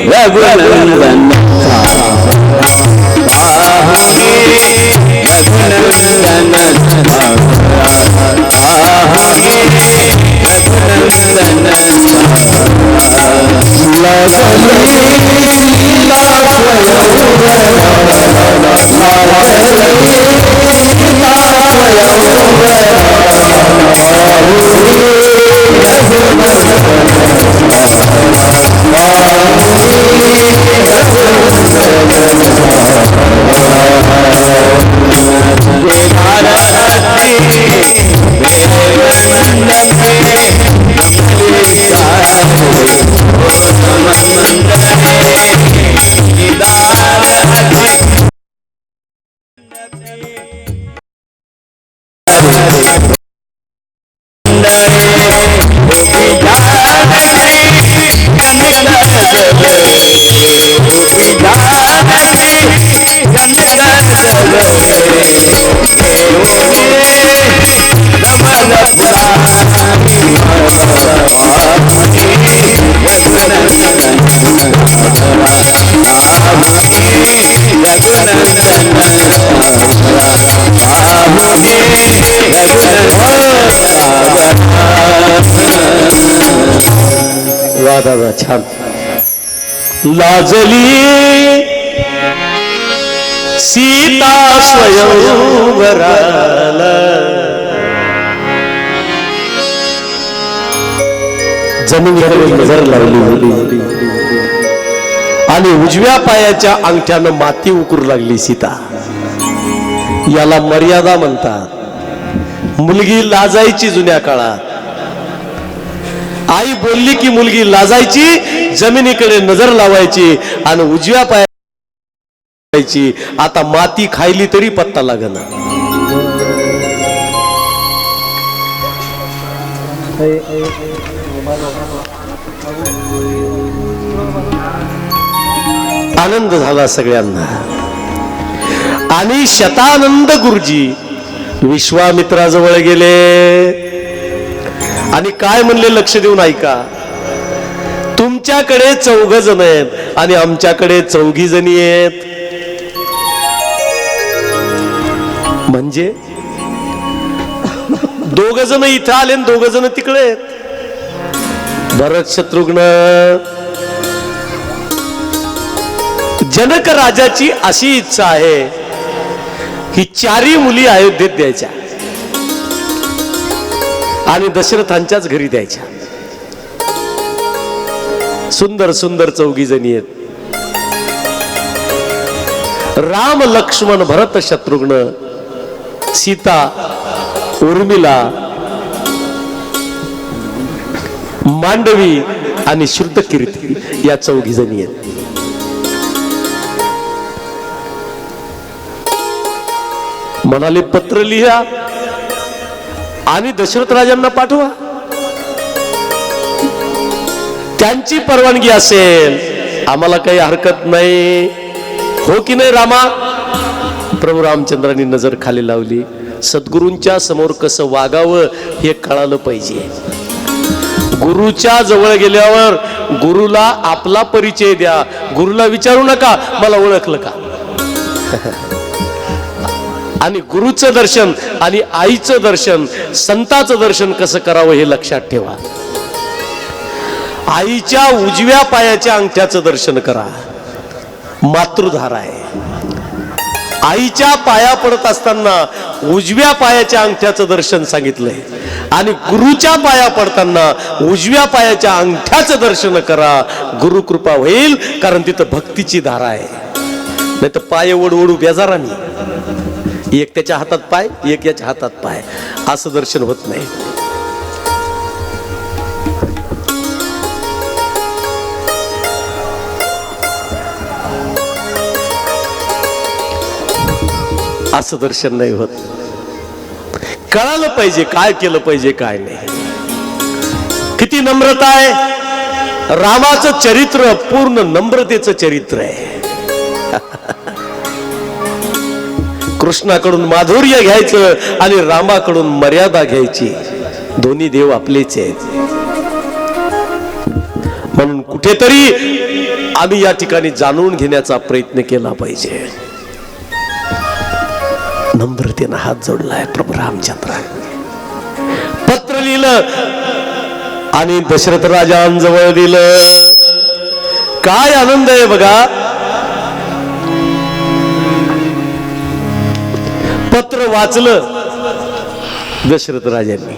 Speaker 2: रघुनंदन
Speaker 1: दादा छान. लाजली सीता स्वयंवराला, जमिनीकडे नजर लावली होती आणि उजव्या पायाच्या अंगठ्यानं माती उकरू लागली सीता. याला मर्यादा म्हणतात. मुलगी लाजायची जुन्या काळात. आई बोलली की मुलगी लाजायची, जमिनीकडे नजर लावायची आणि उजव्या पायाची. आता माती खायली तरी पत्ता लागना. आनंद झाला सगळ्यांना. आणि शतानंद गुरुजी विश्वामित्राजवळ गेले आणि काय म्हणले, लक्ष देऊन ऐका. तुमच्याकडे 4 जण आहेत आणि आमच्याकडे 4 जणी आहेत. म्हणजे 2 जण इथं आले आणि 2 जण तिकडे आहेत. भरत शत्रुघ्न जनक राजाची अशी इच्छा आहे की 4 मुली अयोध्येत द्यायच्या आणि दशरथांच्याच घरी द्यायच्या. सुंदर सुंदर 4 जणी आहेत. राम लक्ष्मण भरत शत्रुघ्न सीता उर्मिला मांडवी आणि श्रुतकीर्ती या 4 जणी आहेत. म्हणाले पत्र लिहा आणि दशरथ राजांना पाठवा. त्यांची परवानगी असेल आम्हाला काही हरकत नाही. हो की नाही रामा? प्रभू रामचंद्रांनी नजर खाली लावली. सद्गुरूंच्या समोर कसं वागावं हे कळालं पाहिजे. गुरुच्या जवळ गेल्यावर गुरुला आपला परिचय द्या. गुरुला विचारू नका मला ओळखलं का. आणि गुरुचं दर्शन आणि आईचं दर्शन, संताचं दर्शन कसं करावं हे लक्षात ठेवा. आईच्या उजव्या पायाच्या अंगठ्याचं दर्शन करा. मातृधारा आहे. आईच्या पाया पडत असताना उजव्या पायाच्या अंगठ्याचं दर्शन सांगितलंय आणि गुरुच्या पाया पडताना उजव्या पायाच्या अंगठ्याचं दर्शन करा. गुरु कृपा होईल, कारण तिथं भक्तीची धारा आहे. नाही तर पाय ओढू बेजारानी, एक त्याच्या हातात पाय, एक याच्या हातात पाय, असं दर्शन होत नाही. असं दर्शन नाही होत. कळालं पाहिजे काय केलं पाहिजे काय नाही. किती नम्रता आहे. रामाचं चरित्र पूर्ण नम्रतेचं चरित्र आहे. कृष्णाकडून माधुर्य घ्यायचं आणि रामाकडून मर्यादा घ्यायची. दोन्ही देव आपलेच आहेत. म्हणून कुठेतरी आम्ही या ठिकाणी जाणून घेण्याचा प्रयत्न केला पाहिजे. नम्रतेनं हात जोडलाय प्रभू रामचंद्रांनी. पत्र लिहिलं आणि दशरथ राजांजवळ दिलं. काय आनंद आहे बघा. पत्र वाचलं दशरथ राजांनी.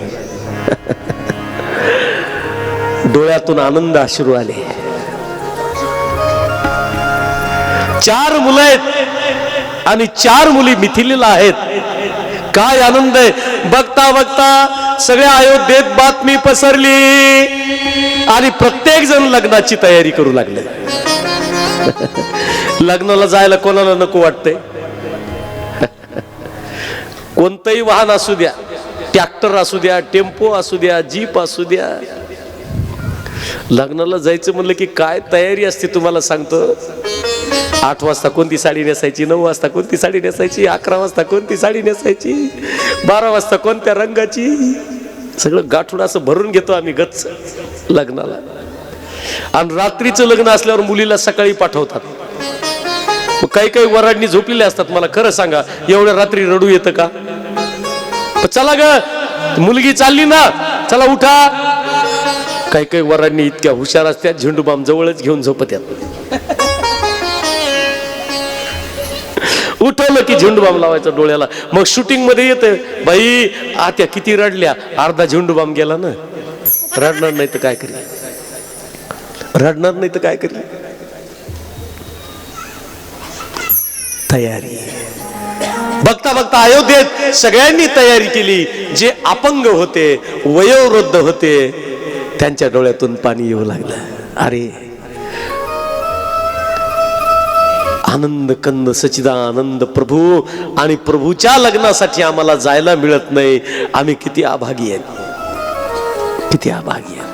Speaker 1: डोळ्यातून आनंद अश्रू आले. 4 मुलं आहेत आणि 4 मुली मिथिलेला आहेत. काय आनंद आहे. बघता बघता सगळ्या अयोध्येत बातमी पसरली आणि प्रत्येक जण लग्नाची तयारी करू लागले. लग्नाला जायला कोणाला नको वाटतंय. कोणतंही वाहन असू द्या, ट्रॅक्टर असू द्या, टेम्पो असू द्या, जीप असू द्या, लग्नाला जायचं म्हणलं की काय तयारी असते तुम्हाला सांगतो. 8 वाजता कोणती साडी नेसायची, 9 वाजता कोणती साडी नेसायची, 11 वाजता कोणती साडी नेसायची, 12 वाजता कोणत्या रंगाची, सगळं गाठून असं भरून घेतो आम्ही गच्च लग्नाला. आणि रात्रीचं लग्न असल्यावर मुलीला सकाळी पाठवतात. काही काही वराडणी झोपलेले असतात. मला खरं सांगा एवढ्या रात्री रडू येतं का? चला ग मुलगी चालली ना, चला उठा. काही काही वराडणी इतक्या हुशार असतात, झेंडूबाम जवळच घेऊन झोपत्यात. उठवलं की झेंडूबाम लावायचा डोळ्याला. मग शूटिंग मध्ये येतं बाई आत्या किती रडल्या, अर्धा झेंडूबाम गेला ना. रडणार नाही तर काय करी, रडणार नाही तर काय करी. तयारी. बघता बघता अयोध्येत सगळ्यांनी तयारी केली. जे अपंग होते, वयोवृद्ध होते, त्यांच्या डोळ्यातून पाणी येऊ लागलं. अरे आनंद कंद सच्चिदानंद प्रभू, आणि प्रभूच्या लग्नासाठी आम्हाला जायला मिळत नाही. आम्ही किती अभागी आहेत, किती अभागी आहेत.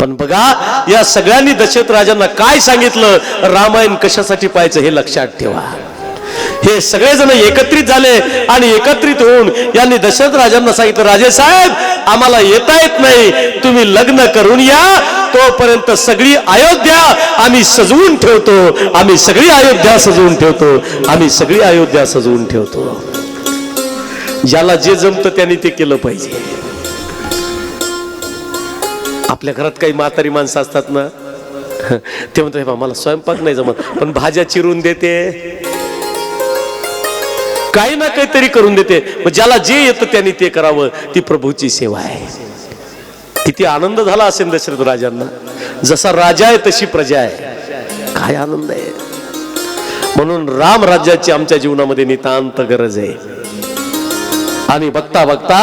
Speaker 1: पण बघा या सगळ्यांनी दशरथ राजांना काय सांगितलं, रामायण कशासाठी पाहायचं हे लक्षात ठेवा. हे सगळेजण एकत्रित झाले आणि एकत्रित होऊन यांनी दशरथ राजांना सांगितलं, राजे साहेब आम्हाला येता येत नाही, तुम्ही लग्न करून या, तोपर्यंत सगळी अयोध्या आम्ही सजवून ठेवतो, आम्ही सगळी अयोध्या सजवून ठेवतो, आम्ही सगळी अयोध्या सजवून ठेवतो. ज्याला जे जमतं त्यांनी ते केलं पाहिजे. आपल्या घरात काही म्हातारी माणसं असतात ना, ते म्हणतो, मला स्वयंपाक नाही जमत, पण भाज्या चिरून देते, काही ना काहीतरी करून देते. मग ज्याला जे येतं त्यांनी ते करावं, ती प्रभूची सेवा आहे. किती आनंद झाला असेल दशरथ राजांना. जसा राजा आहे तशी प्रजा आहे. काय आनंद आहे. म्हणून राम राज्याची आमच्या जीवनामध्ये नितांत गरज आहे. आणि बघता बघता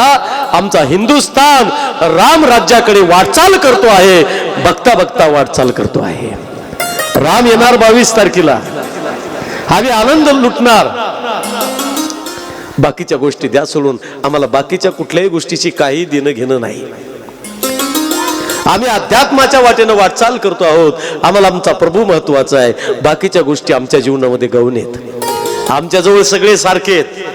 Speaker 1: आमचा हिंदुस्थान राम राज्याकडे वाटचाल करतो आहे. बघता बघता वाटचाल करतो आहे. राम येणार 22 तारखेला. आम्ही आनंद लुटणार. बाकीच्या गोष्टी द्या सोडून. आम्हाला बाकीच्या कुठल्याही गोष्टीची काही देणं घेणं नाही. आम्ही अध्यात्माच्या वाटेनं वाटचाल करतो आहोत. आम्हाला आमचा प्रभू महत्वाचा आहे. बाकीच्या गोष्टी आमच्या जीवनामध्ये गौण आहेत. आमच्या जवळ सगळे सारखे आहेत.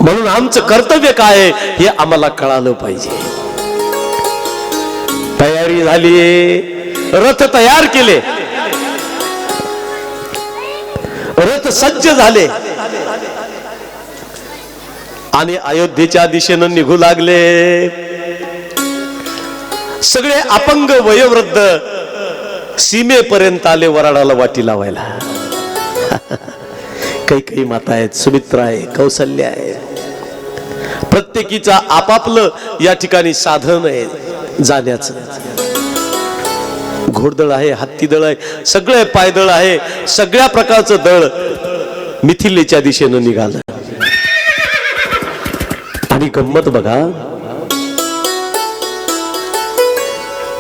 Speaker 1: म्हणून आमचं कर्तव्य काय आहे हे आम्हाला कळालं पाहिजे. तयारी झाली, रथ तयार केले, रथ सज्ज झाले आणि अयोध्येच्या दिशेनं निघू लागले. सगळे अपंग वयोवृद्ध सीमेपर्यंत आले वराडाला वाटी लावायला. काही माता आहेत, सुमित्रा आहे, कौसल्य आहे. प्रत्येकीचा आपापलं या ठिकाणी साधन आहे जाण्याचं. घोडदळ आहे, हत्तीदळ आहे, सगळे पायदळ आहे. सगळ्या प्रकारचं दळ मिथिलेच्या दिशेनं निघालं. आणि गंमत बघा,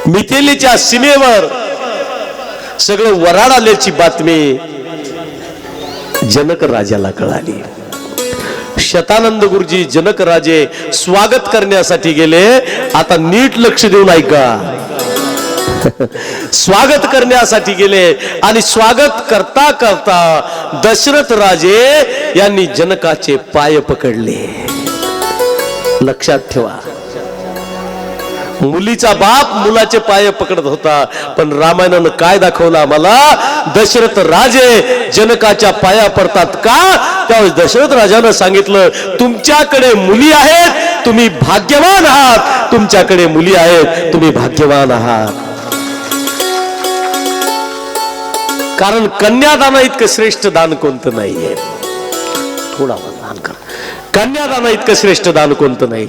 Speaker 1: मिथिलेच्या सीमेवर सगळं वराड आल्याची बातमी जनक राजाला कळाली. शतानंद गुरुजी जनक राजे स्वागत करण्यासाठी गेले. आता नीट लक्ष देऊन ऐका. स्वागत करण्यासाठी गेले आणि स्वागत करता करता दशरथ राजे यांनी जनकाचे पाय पकडले. लक्षात ठेवा, मुलीचा बाप मुलाचे पाय पकडत होता, पण रामायणानं काय दाखवलं आम्हाला? दशरथ राजे जनकाच्या पाया पडतात का? त्यावेळेस दशरथ राजानं सांगितलं, तुमच्याकडे मुली आहेत, तुम्ही भाग्यवान आहात. तुमच्याकडे मुली आहेत, तुम्ही भाग्यवान आहात. कारण कन्यादाना इतकं श्रेष्ठ दान कोणतं नाहीये. थोडा दान करा. कन्यादाना इतकं श्रेष्ठ दान कोणतं नाही.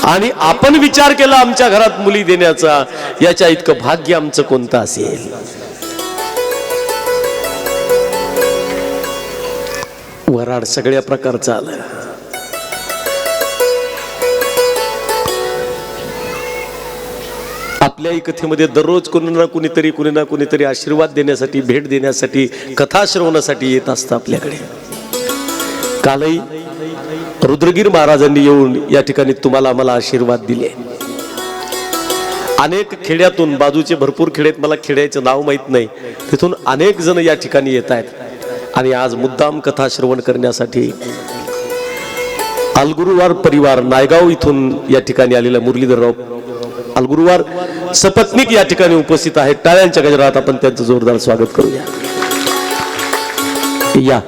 Speaker 1: आणि आपण विचार केला आमच्या घरात मुली देण्याचा, याच्या इतकं भाग्य आमचं कोणतं असेल. वराड सगळ्या प्रकारचं आलं. आपल्याही कथेमध्ये दररोज कोणी ना कुणीतरी आशीर्वाद देण्यासाठी, भेट देण्यासाठी, कथा श्रवणासाठी येत असतं आपल्याकडे. कालही रुद्रगीर महाराजांनी येऊन या ठिकाणी तुम्हाला आम्हाला आशीर्वाद दिले. अनेक खेड्यातून, बाजूचे भरपूर खेडे आहेत, मला खेड्याचं नाव माहित नाही, तिथून अनेक जण या ठिकाणी येत आहेत. आणि आज मुद्दाम कथा श्रवण करण्यासाठी अलगुरुवार परिवार नायगाव इथून या ठिकाणी आलेला मुरलीधरराव अलगुरुवार सपत्नीक या ठिकाणी उपस्थित आहेत. टाळ्यांच्या गजरात आपण त्यांचं जोरदार स्वागत करूया. या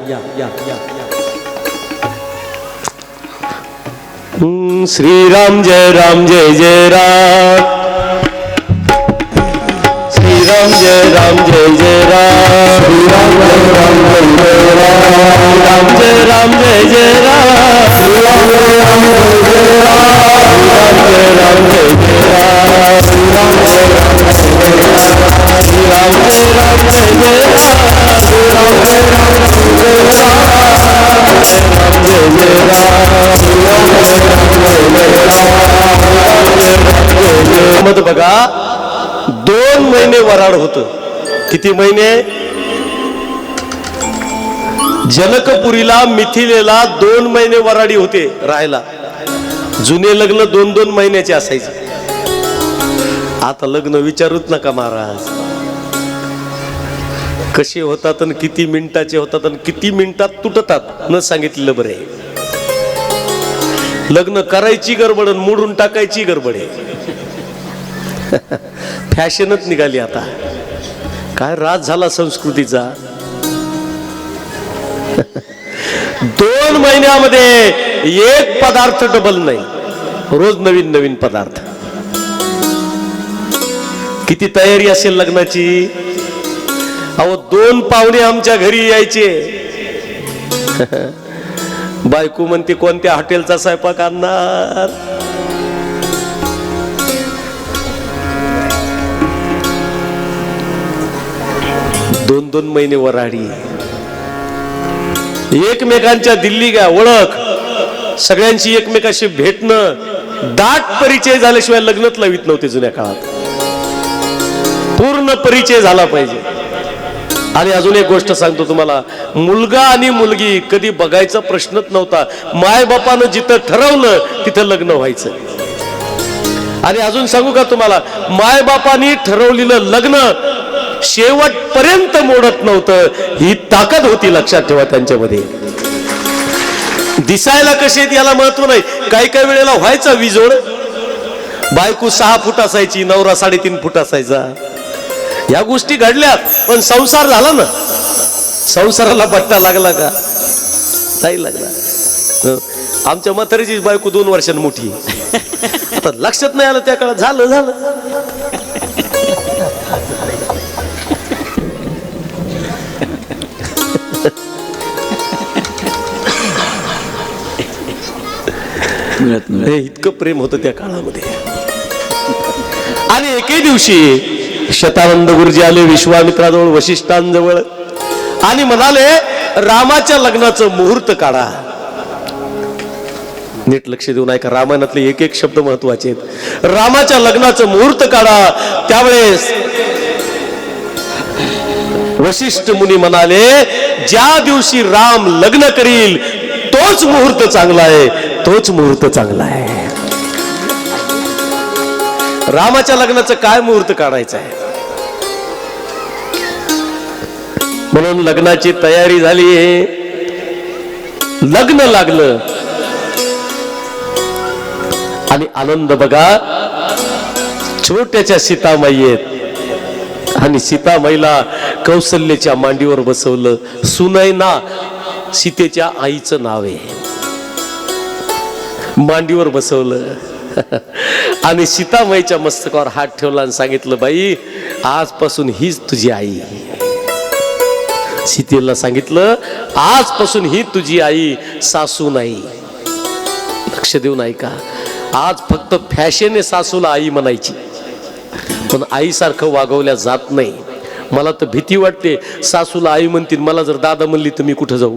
Speaker 1: श्रीराम जय राम जय जय राम. श्रीराम जय राम जय जय राम. श्रीराम जय राम जय जय राम. राम जय राम जय जय राम. श्रीराम जय राम जय जय राम. राम जय राम जय जय राम. श्रीराम जय राम जय जय राम. श्रीराम जय राम जय जय राम. श्रीराम जय राम जय जय राम. राम जय जय राम. श्रीराम जय राम जय जय राम. मत बघा, 2 महिने वराड होत. किती महिने? जनकपुरीला, मिथिलेला 2 महिने वराडी होते राहायला. जुने लग्न 2-2 महिन्याचे असायचे. आता लग्न विचारूच नका महाराज. कसे होतात आणि किती मिनिटाचे होतात आणि किती मिनिटात तुटतात न सांगितलेलं बरे. लग्न करायची गडबड आणि मोडून टाकायची गडबड आहे. फॅशनच निघाली आता. काय राज झाला संस्कृतीचा. 2 महिन्यामध्ये एक पदार्थ डबल नाही, रोज नवीन नवीन पदार्थ. किती तयारी असेल लग्नाची. अहो 2 पाहुणे आमच्या घरी यायचे. बायको म्हणते कोणत्या हॉटेलचा स्वयंपाक आणणार. दोन महिने वराडी, एकमेकांच्या दिल्ली गा ओळख, सगळ्यांची एकमेकाशी भेटणं, दाट परिचय झाल्याशिवाय लग्नच लावित नव्हते जुन्या काळात. पूर्ण परिचय झाला पाहिजे. आणि अजून एक गोष्ट सांगतो तुम्हाला, मुलगा आणि मुलगी कधी बघायचा प्रश्नच नव्हता. मायबापानं जिथं ठरवलं तिथं लग्न व्हायचं. आणि अजून सांगू का तुम्हाला, मायबापानी ठरवलेलं लग्न शेवटपर्यंत मोडत नव्हतं. ही ताकद होती, लक्षात ठेवा त्यांच्यामध्ये. दिसायला कसे आहेत याला महत्व नाही. काही काही वेळेला व्हायचा विजोड. बायको 6 फूट असायची, नवरा 3.5 फूट असायचा. या गोष्टी घडल्या, पण संसार झाला ना. संसाराला बट्टा लागला का? नाही लागला. आमच्या म्हातारीची बायको 2 वर्षांनी मोठी. आता लक्षात नाही आलं त्या काळात. झालं इतकं प्रेम होतं त्या काळामध्ये. आणि एके दिवशी शतानंद गुरुजी आले विश्वामित्राजवळ, वशिष्ठांजवळ, आणि म्हणाले रामाच्या लग्नाचं मुहूर्त काढा. नीट लक्ष देऊन ऐका, रामायणातले एक एक शब्द महत्वाचे आहेत. रामाच्या लग्नाचं मुहूर्त काढा. त्यावेळेस वशिष्ठ मुनी म्हणाले, ज्या दिवशी राम लग्न करील तोच मुहूर्त चांगला आहे, तोच मुहूर्त चांगला आहे. रामाच्या लग्नाचं काय मुहूर्त काढायचं आहे. म्हणून लग्नाची तयारी झाली, लग्न लागलं. आणि आनंद बघा, छोट्याच्या सीतामाई आहेत आणि सीतामाईला कौशल्याच्या मांडीवर बसवलं. सुनैना सीतेच्या आईचं नाव आहे. मांडीवर बसवलं आणि सीतामाईच्या मस्तकावर हात ठेवला आणि सांगितलं, बाई आजपासून हीच तुझी आई. सीतेला सांगितलं, आजपासून ही तुझी आई, सासू नाही. लक्ष देऊन ऐका, आज फक्त फॅशन आहे सासूला आई म्हणायची, पण आईसारखं वागवल्या जात नाही. मला तर भीती वाटते, सासूला आई म्हणतील, मला जर दादा म्हणली तर मी कुठं जाऊ.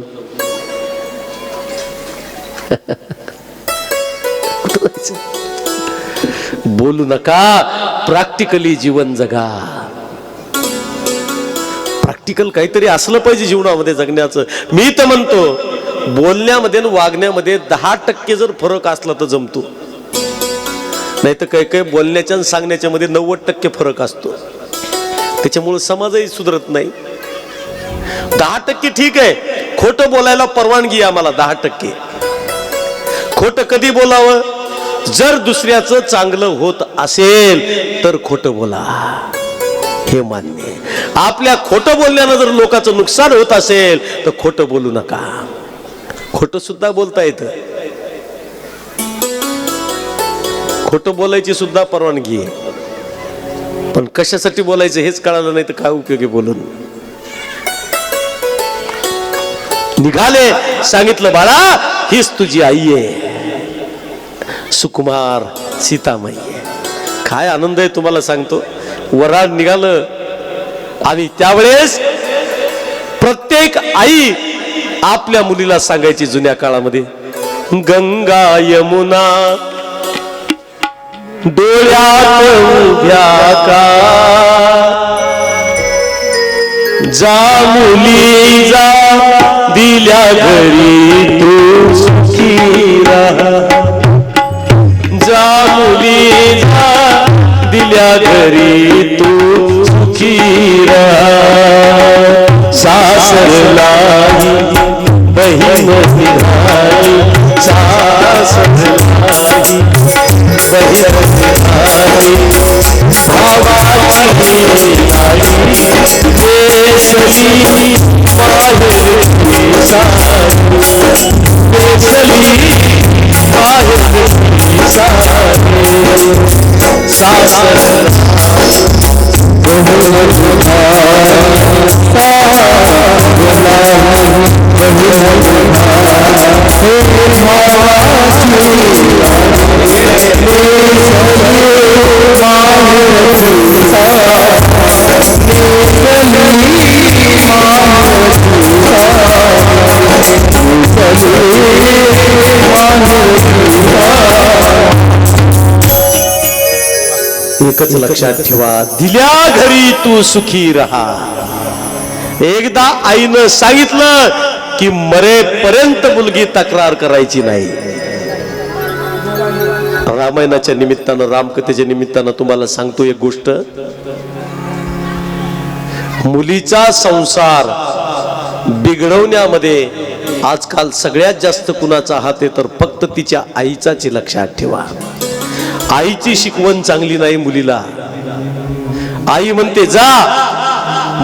Speaker 1: बोलू नका, प्रॅक्टिकली जीवन जगा. प्रॅक्टिकल काहीतरी असलं पाहिजे जीवनामध्ये जगण्याचं. मी तर म्हणतो, बोलण्यामध्ये आणि वागण्यामध्ये 10% जर फरक असला तर जमतो. नाही तर काही काही बोलण्याच्या आणि सांगण्याच्या मध्ये 90% फरक असतो. त्याच्यामुळे समाजही सुधरत नाही. 10% ठीक आहे, खोटं बोलायला परवानगी आहे आम्हाला. 10% खोटं कधी बोलावं, जर दुसऱ्याचं चांगलं होत असेल तर खोटं बोला, हे मान्य आहे. आपल्या खोटं बोलण्यानं जर लोकांचं नुकसान होत असेल तर खोटं बोलू नका. खोटं सुद्धा बोलता येतं, खोटं बोलायची सुद्धा परवानगी आहे, पण कशासाठी बोलायचं हेच कळालं नाही तर काय उपयोगी बोलून. निघाले, सांगितलं, बाळा हीच तुझी आई आहे, सुकुमार सीतामाई आहे. काय आनंद आहे तुम्हाला सांगतो. वराड निघालं आणि त्यावेळेस प्रत्येक आई आपल्या मुलीला सांगायची जुन्या काळामध्ये, गंगा यमुना डोळ्यात उभ्या का, जा मुली जा दिल्या घरी तू सुखी राहा, जा मुली जा दिल्या घरी तू सुखी राहा. सासरलाही बहीण निघाली, सासरलाही बहीण निघाली, भावाची आली देसली माहेर सासू. एकच लक्षात ठेवा, दिल्या घरी तू सुखी राहा. एकदा आईनं सांगितलं की मरेपर्यंत मुलगी तक्रार करायची नाही. रामायणाच्या निमित्तानं, रामकथेच्या निमित्तानं तुम्हाला सांगतो एक गोष्ट. मुलीचा संसार बिघडवण्यामध्ये आजकाल सगळ्यात जास्त कुणाचा हात आहे तर फक्त तिच्या आईचाच. लक्षात ठेवा, आईची शिकवण चांगली नाही मुलीला. आई म्हणते जा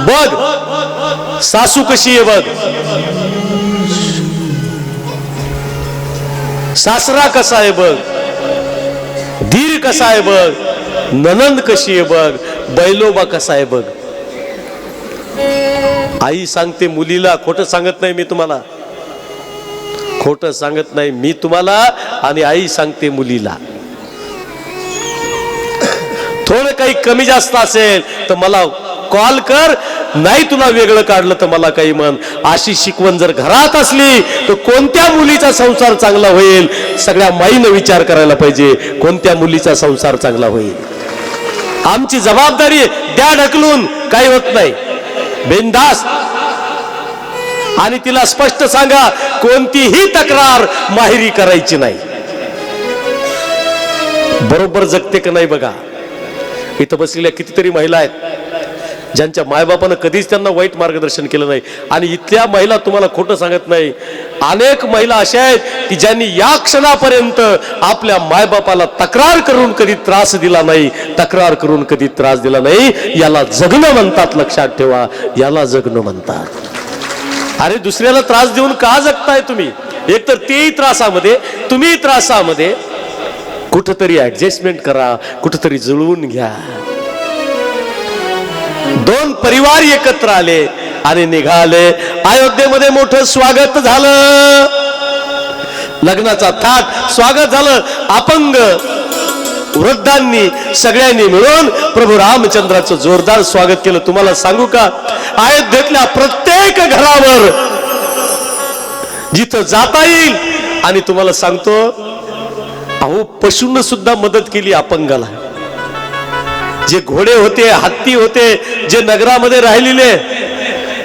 Speaker 1: बघ सासू कशी आहे बघ, सासरा कसा आहे बघ, धीर कसा आहे बघ, ननंद कशी आहे बघ, बैलोबा कसा आहे बघ. आई सांगते मुलीला. खोटं सांगत नाही मी तुम्हाला, खोटं सांगत नाही मी तुम्हाला. आणि आई सांगते मुलीला, थोडं काही कमी जास्त असेल तर मला कॉल कर, नाही तुला वेगळं काढलं तर मला काही म्हण. अशी शिकवण जर घरात असली तर कोणत्या मुलीचा संसार चांगला होईल. सगळ्या माईनं विचार करायला पाहिजे, कोणत्या मुलीचा संसार चांगला होईल. आमची जबाबदारी द्या ढकलून, काही होत नाही, बिनधास्त. आणि तिला स्पष्ट सांगा कोणतीही तक्रार माहेरी करायची नाही. बरोबर जगते का नाही बघा. इथं बसलेल्या कितीतरी महिला आहेत ज्यांच्या मायबापानं कधीच त्यांना वाईट मार्गदर्शन केलं नाही. आणि इथल्या महिला तुम्हाला खोटं सांगत नाही, अनेक महिला अशा आहेत की ज्यांनी या क्षणापर्यंत आपल्या मायबापाला तक्रार करून कधी त्रास दिला नाही, तक्रार करून कधी त्रास दिला नाही. याला जगणं म्हणतात. लक्षात ठेवा, याला जगणं म्हणतात. अरे दुसऱ्याला त्रास देऊन का जगताय तुम्ही. एक तर तेही त्रासामध्ये, तुम्ही त्रासामध्ये. कुठंतरी ऍडजस्टमेंट करा, कुठंतरी जुळवून घ्या. दोन परिवार एकत्र आले आणि निघाले. अयोध्येमध्ये मोठं स्वागत झालं, लग्नाचा थाट स्वागत झालं. अपंग वृद्धांनी सगळ्यांनी मिळून प्रभू रामचंद्राचं जोरदार स्वागत केलं. तुम्हाला सांगू का, अयोध्येतल्या प्रत्येक घरावर जिथं जाता येईल. आणि तुम्हाला सांगतो, अहो पशूंना सुद्धा मदत केली अपंगाला. जे घोडे होते, हत्ती होते, जे नगरामध्ये राहिलेले,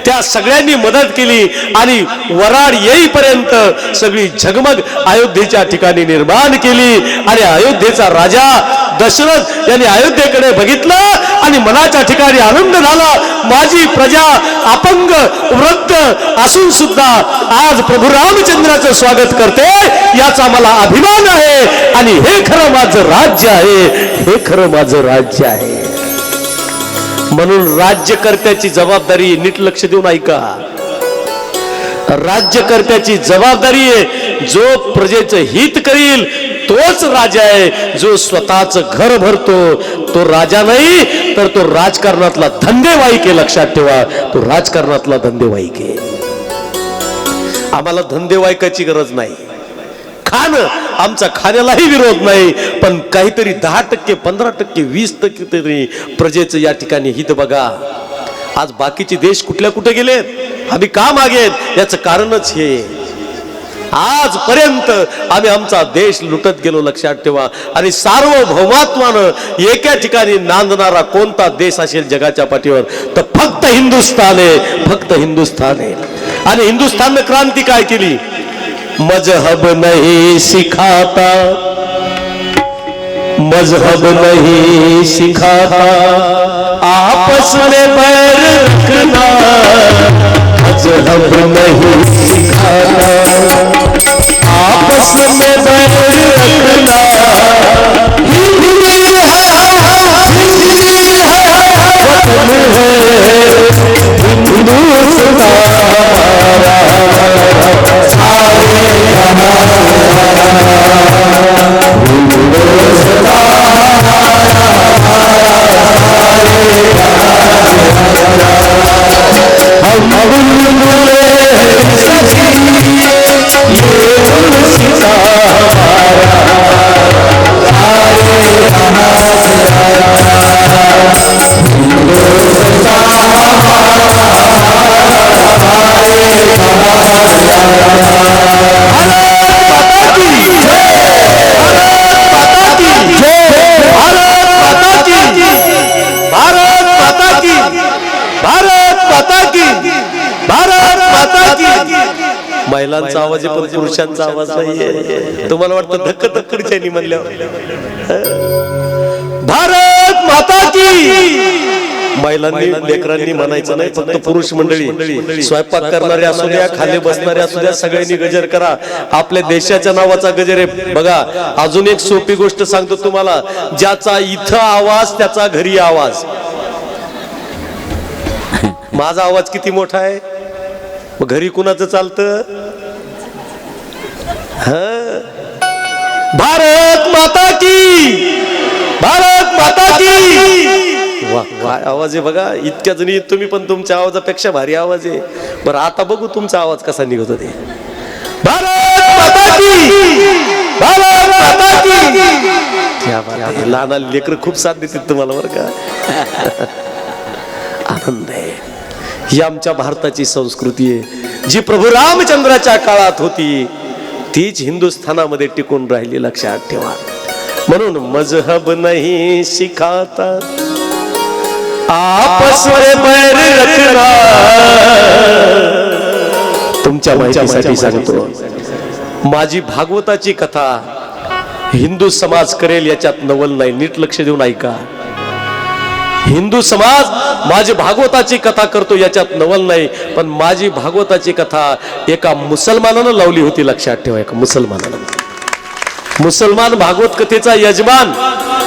Speaker 1: त्या सगळ्यांनी मदत केली. आणि वराड येईपर्यंत सगळी झगमग अयोध्येच्या ठिकाणी निर्माण केली. आणि अयोध्येचा राजा दशरथ यांनी अयोध्येकडे बघितलं आणि मनाच्या ठिकाणी आनंद झाला. माझी प्रजा अपंग वृद्ध असून सुद्धा आज प्रभू रामचंद्राचं स्वागत करते, याचा मला अभिमान आहे. आणि हे खरं माझं राज्य आहे, हे खरं माझं राज्य आहे. म्हणून राज्यकर्त्याची जबाबदारी, नीट लक्ष देऊन ऐका, राज्यकर्त्याची जबाबदारी आहे. जो प्रजेचं हित करील तोच राजा आहे. जो स्वतःच घर भरतो तो राजा नाही, तर तो राजकारणातला धंदेवाईक आहे. लक्षात ठेवा, तो राजकारणातला धंदेवाईक आहे. आम्हाला धंदेवाईकाची गरज नाही. खाणं, आमचा खाण्यालाही विरोध नाही, पण काहीतरी 10%, 15%, 20% तरी प्रजेचं या ठिकाणी हित बघा. आज बाकीचे देश कुठल्या कुठे गेलेत, आम्ही का मागेत, याचं कारणच हे. आजपर्यंत आम्ही आमचा देश लुटत गेलो. लक्षात ठेवा. आणि सार्वभौमात्वानं एका ठिकाणी नांदणारा कोणता देश असेल जगाच्या पाठीवर तर फक्त हिंदुस्थान आहे, फक्त हिंदुस्थान आहे. आणि हिंदुस्थाननं क्रांती काय केली. मजहब नहीं सिखाता, मजहब नहीं सिखाता, आपस में बैर रखना मजहब नहीं सिखाता, आपस में बैर रखना. हिंदू है वतन है हिंदुस्तान. महिलांचा आवाज आहे पण पुरुषांचा आवाज नाहीये. तुम्हाला वाटतं धक्क धक्कडच्यानी म्हणल्यावर भारत माता की. महिलांनी लेकरांनी म्हणायचं नाही, फक्त पुरुष मंडळी स्वयंपाक करणारे असू द्या, खाली बसणारे असू द्या, सगळ्यांनी गजर करा. आपल्या देशाच्या नावाचा गजर आहे. बघा अजून एक सोपी गोष्ट सांगतो तुम्हाला, ज्याचा इथं आवाज त्याचा घरी आवाज. माझा आवाज किती मोठा आहे, मग घरी कुणाचं चालतं? भारत माता की, भारत माता की. वा काय आवाज आहे बघा. इतक्या जणी तुम्ही पण तुमच्या आवाजापेक्षा भारी आवाज आहे. बरं आता बघू तुमचा आवाज कसा निघतो ते. भारत माता की, भारत माता की. क्या बात आहे. लहान लेकर खूप साथ देतात तुम्हाला बरं का. आनंद आहे. ही आमच्या भारताची संस्कृती आहे, जी प्रभू रामचंद्राच्या काळात होती तीच हिंदुस्थानामध्ये टिकून राहिली. लक्षात ठेवा. म्हणून मजहब नहीं सिखाता आपस में बैर रखना. तुमच्या माहितीसाठी सांगतो, माझी भागवताची कथा हिंदू समाज करेल याच्यात नवल नाही. नीट लक्ष देऊन ऐका. हिंदू समाज माझी भागवताची कथा करतो याच्यात नवल नाही, पण माझी भागवताची कथा एका मुसलमानानं लावली होती. लक्षात ठेवा. एका मुसलमानानं, मुसलमान भागवत कथेचा यजमान,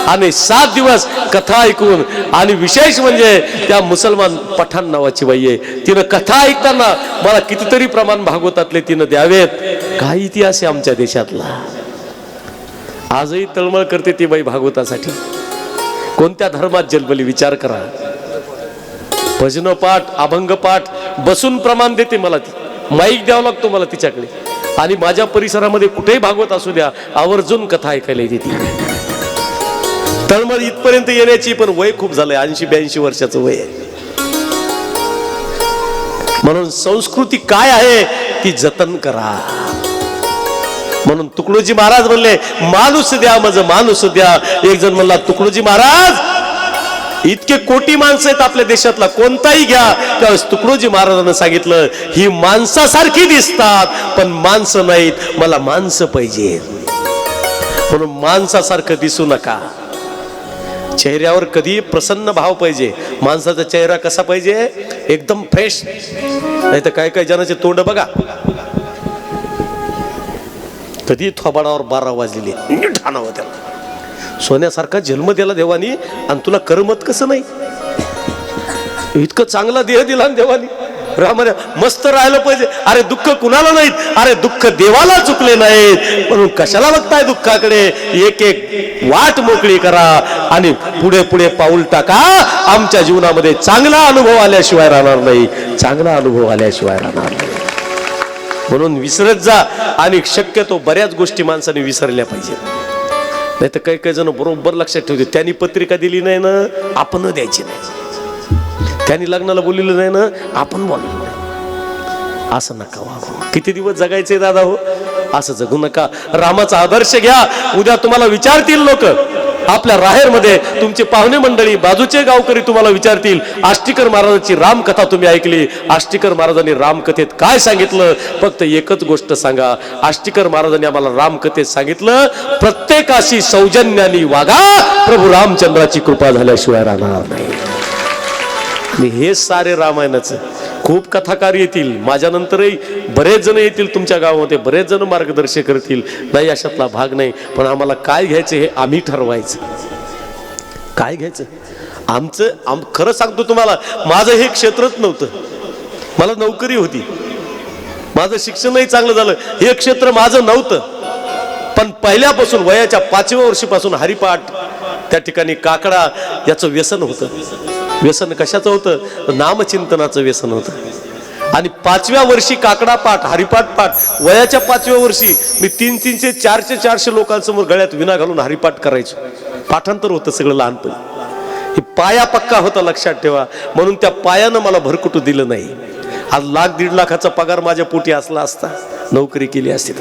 Speaker 1: आणि 7 दिवस कथा ऐकून, आणि विशेष म्हणजे त्या मुसलमान पठाण नावाची बाई आहे, तिनं कथा ऐकताना मला कितीतरी प्रमाण भागवतातले तिनं द्यावेत. काय इतिहास आहे आमच्या देशातला. आजही तळमळ करते ती बाई भागवतासाठी. कोणत्या धर्मात जन्मली विचार करा. भजन पाठ, अभंग पाठ बसून प्रमाण देते मला. ती माईक द्यावा लागतो मला तिच्याकडे, आणि माझ्या परिसरामध्ये कुठेही भागवत असू द्या आवर्जून कथा ऐकायला येते ती. तळमळ इथपर्यंत येण्याची, पण वय खूप झालंय. 80-82 वर्षाचं वय आहे. म्हणून संस्कृती काय आहे ती जतन करा. म्हणून तुकडोजी महाराज म्हणले, माणूस द्या मज माणूस द्या. एक जण म्हणला, तुकडोजी महाराज इतके कोटी माणसं आहेत आपल्या देशातला, कोणताही घ्या. त्यावेळेस तुकडोजी महाराजांना सांगितलं, ही माणसासारखी दिसतात पण माणसं नाहीत, मला माणसं पाहिजे. म्हणून माणसासारखं दिसू नका. चेहऱ्यावर कधी प्रसन्न भाव पाहिजे. माणसाचा चेहरा कसा पाहिजे, एकदम फ्रेश. नाही तर काय काय जणांचे तोंड बघा, कधी थोबाडावर 12 वाजलेली, नीट आणावं त्याला. सोन्यासारखा जन्म दिला देवानी, आणि तुला करमत कसं नाही. इतकं चांगला देह दिला देवानी. रामाने मस्त राहिलं पाहिजे. अरे दुःख कुणाला नाहीत, अरे दुःख देवाला चुकले नाहीत. म्हणून कशाला बघताय दुःखाकडे. एक एक वाट मोकळी करा आणि पुढे पुढे पाऊल टाका. आमच्या जीवनामध्ये चांगला अनुभव आल्याशिवाय राहणार नाही, चांगला अनुभव आल्याशिवाय राहणार नाही. म्हणून विसरत जा. आणि शक्यतो बऱ्याच गोष्टी माणसाने विसरल्या पाहिजे. नाही तर काही काही जण बरोबर लक्षात ठेवते, त्यांनी पत्रिका दिली नाही ना आपण द्यायची नाही, त्यांनी लग्नाला बोललेलं नाही ना आपण बोललो नाही. असं नका वागू. किती दिवस जगायचे दादा हो, असं जगू नका. रामाचा आदर्श घ्या. उद्या तुम्हाला विचारतील लोक, आपल्या राहेरमध्ये तुमचे पाहुणे मंडळी, बाजूचे गावकरी तुम्हाला विचारतील, आष्टीकर महाराजांची रामकथा तुम्ही ऐकली, आष्टीकर महाराजांनी रामकथेत काय सांगितलं. फक्त एकच गोष्ट सांगा, आष्टीकर महाराजांनी आम्हाला रामकथेत सांगितलं, प्रत्येकाशी सौजन्याने वागा, प्रभू रामचंद्राची कृपा झाल्याशिवाय राहणार नाही. आणि हे सारे रामायणाचं. खूप कथाकार येतील, माझ्यानंतरही बरेच जण येतील तुमच्या गावामध्ये, बरेच जण मार्गदर्शन करतील. नाही अशातला भाग नाही. पण आम्हाला काय घ्यायचं हे आम्ही ठरवायचं. काय घ्यायचं आमचं खरं सांगतो तुम्हाला, माझं हे क्षेत्रच नव्हतं. मला नोकरी होती, माझं शिक्षणही चांगलं झालं, हे क्षेत्र माझं नव्हतं. पण पहिल्यापासून वयाच्या 5व्या वर्षीपासून हरिपाठ, त्या ठिकाणी काकडा याचं व्यसन होतं. व्यसन कशाचं होतं, नामचिंतनाचं व्यसन होतं. आणि 5व्या वर्षी काकडा पाठ, हरिपाठ पाठ, वयाच्या 5व्या वर्षी मी 300-400 लोकांसमोर गळ्यात विना घालून हरिपाठ करायचो. पाठांतर होतं सगळं लहानपणी. ही पाया पक्का होता, लक्षात ठेवा. म्हणून त्या पायानं मला भरकुटू दिलं नाही. आज 1,00,000-1.5 लाखाचा पगार माझ्या पोटी असला असता, नोकरी केली असती.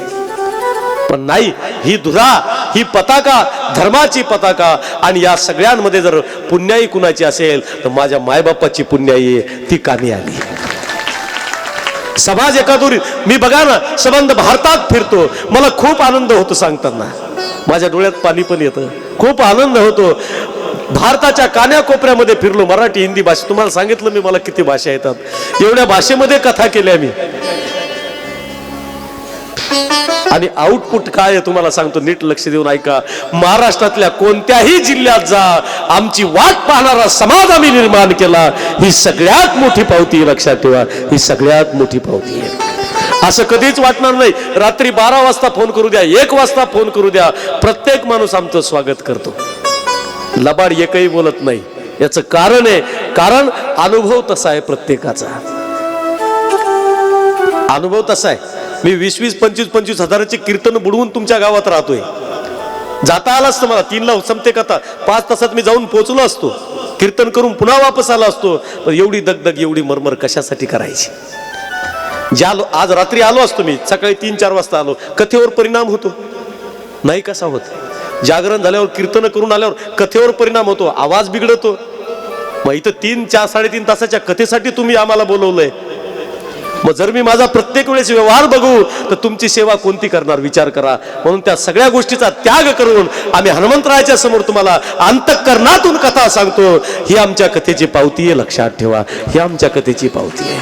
Speaker 1: पण नाही, ही धुरा, ही पताका, धर्माची पताका. आणि या सगळ्यांमध्ये जर पुण्याई कुणाची असेल तर माझ्या मायबापाची पुण्याई आहे, ती कामी आली. समाज एकादुरीत मी बघा ना, संबंध भारतात फिरतो, मला खूप आनंद होतो सांगताना. माझ्या डोळ्यात पाणी पण येतं, खूप आनंद होतो. भारताच्या कान्याकोपऱ्यामध्ये फिरलो, मराठी हिंदी भाषा. तुम्हाला सांगितलं मी मला किती भाषा येतात. एवढ्या भाषेमध्ये कथा केल्या मी. आणि आउटपुट काय आहे तुम्हाला सांगतो, नीट लक्ष देऊन ऐका. महाराष्ट्रातल्या कोणत्याही जिल्ह्यात जा, आमची वाट पाहणारा समाज आम्ही निर्माण केला. ही सगळ्यात मोठी पावती, लक्षात ठेवा, ही सगळ्यात मोठी पावती आहे. असं कधीच वाटणार नाही रात्री 12 वाजता फोन करू द्या, 1 वाजता फोन करू द्या, प्रत्येक माणूस आमचं स्वागत करतो. लबाड एकही बोलत नाही. याचं कारण आहे, कारण अनुभव तसा आहे प्रत्येकाचा. अनुभव तसा आहे. मी 20-20, 25-25 हजाराचे कीर्तन बुडवून तुमच्या गावात राहतोय. जाता आला असतं मला, 3ला संपते कथा, 5 तासात मी जाऊन पोहोचलो असतो, कीर्तन करून पुन्हा वापस आला असतो. पण एवढी दगदग, एवढी मरमर कशासाठी करायची? आज रात्री आलो असतो मी, सकाळी 3-4 वाजता आलो. कथेवर परिणाम होतो नाही? कसा होत? जागरण झाल्यावर, कीर्तन करून आल्यावर कथेवर परिणाम होतो, आवाज बिघडतो. मग इथं 3-4, 3.5 तासाच्या कथेसाठी तुम्ही आम्हाला बोलवलंय. मग जर मी माझा प्रत्येक वेळेस व्यवहार बघू तर तुमची सेवा कोणती करणार, विचार करा. म्हणून त्या सगळ्या गोष्टीचा त्याग करून आम्ही हनुमंतरायाच्या समोर तुम्हाला अंतःकरणातून कथा सांगतो. ही आमच्या कथेची पावती आहे, लक्षात ठेवा, ही आमच्या कथेची पावती आहे.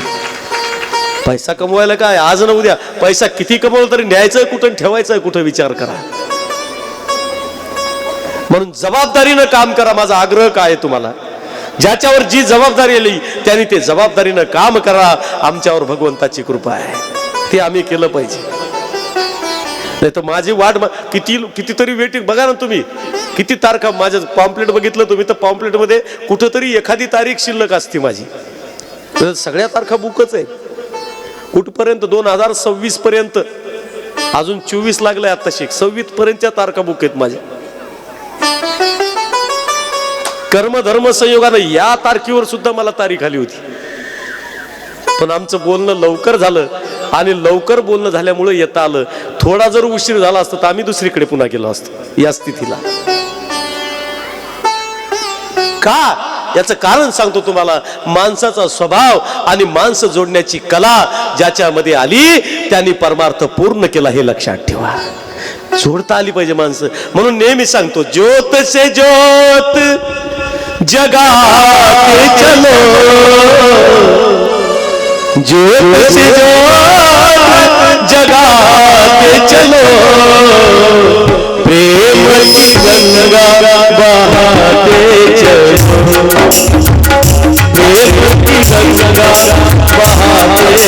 Speaker 1: पैसा कमवायला काय, आज न उद्या पैसा किती कमवला तरी न्यायचं कुठं, ठेवायचं कुठं, विचार करा. म्हणून जबाबदारीनं काम करा. माझा आग्रह काय आहे तुम्हाला, ज्याच्यावर जी जबाबदारी आली त्यांनी ते जबाबदारीनं काम करा. आमच्यावर भगवंताची कृपा आहे, ते आम्ही केलं पाहिजे. नाही तर माझी वाट कितीतरी वेटिंग बघा ना तुम्ही, किती तारखा. माझं पॉम्पलेट बघितलं तुम्ही तर पॉम्पलेटमध्ये कुठंतरी एखादी तारीख शिल्लक असते माझी. सगळ्या तारखा बुकच आहेत. कुठपर्यंत 2026 पर्यंत, अजून 24 लागलाय आता, 26 पर्यंतच्या तारखा बुक आहेत माझ्या. कर्म धर्म संयोगानं या तारखेवर सुद्धा मला तारीख आली होती. पण आमचं बोलणं लवकर झालं आणि लवकर बोलणं झाल्यामुळे येता आलं. थोडा जर उशीर झाला असता तर आम्ही दुसरीकडे पुन्हा गेलो असतो या स्थितीला. का? याचं कारण सांगतो तुम्हाला. माणसाचा स्वभाव आणि माणसं जोडण्याची कला ज्याच्यामध्ये आली त्यांनी परमार्थ पूर्ण केला, हे लक्षात ठेवा. जोडता आली पाहिजे माणसं. म्हणून नेहमी सांगतो, ज्योत से ज्योत जगाते चलो, ज्योत से ज्योत जगाते चलो, प्रेम की गंगा बहाते चलो, प्रेम की गंगा बहाते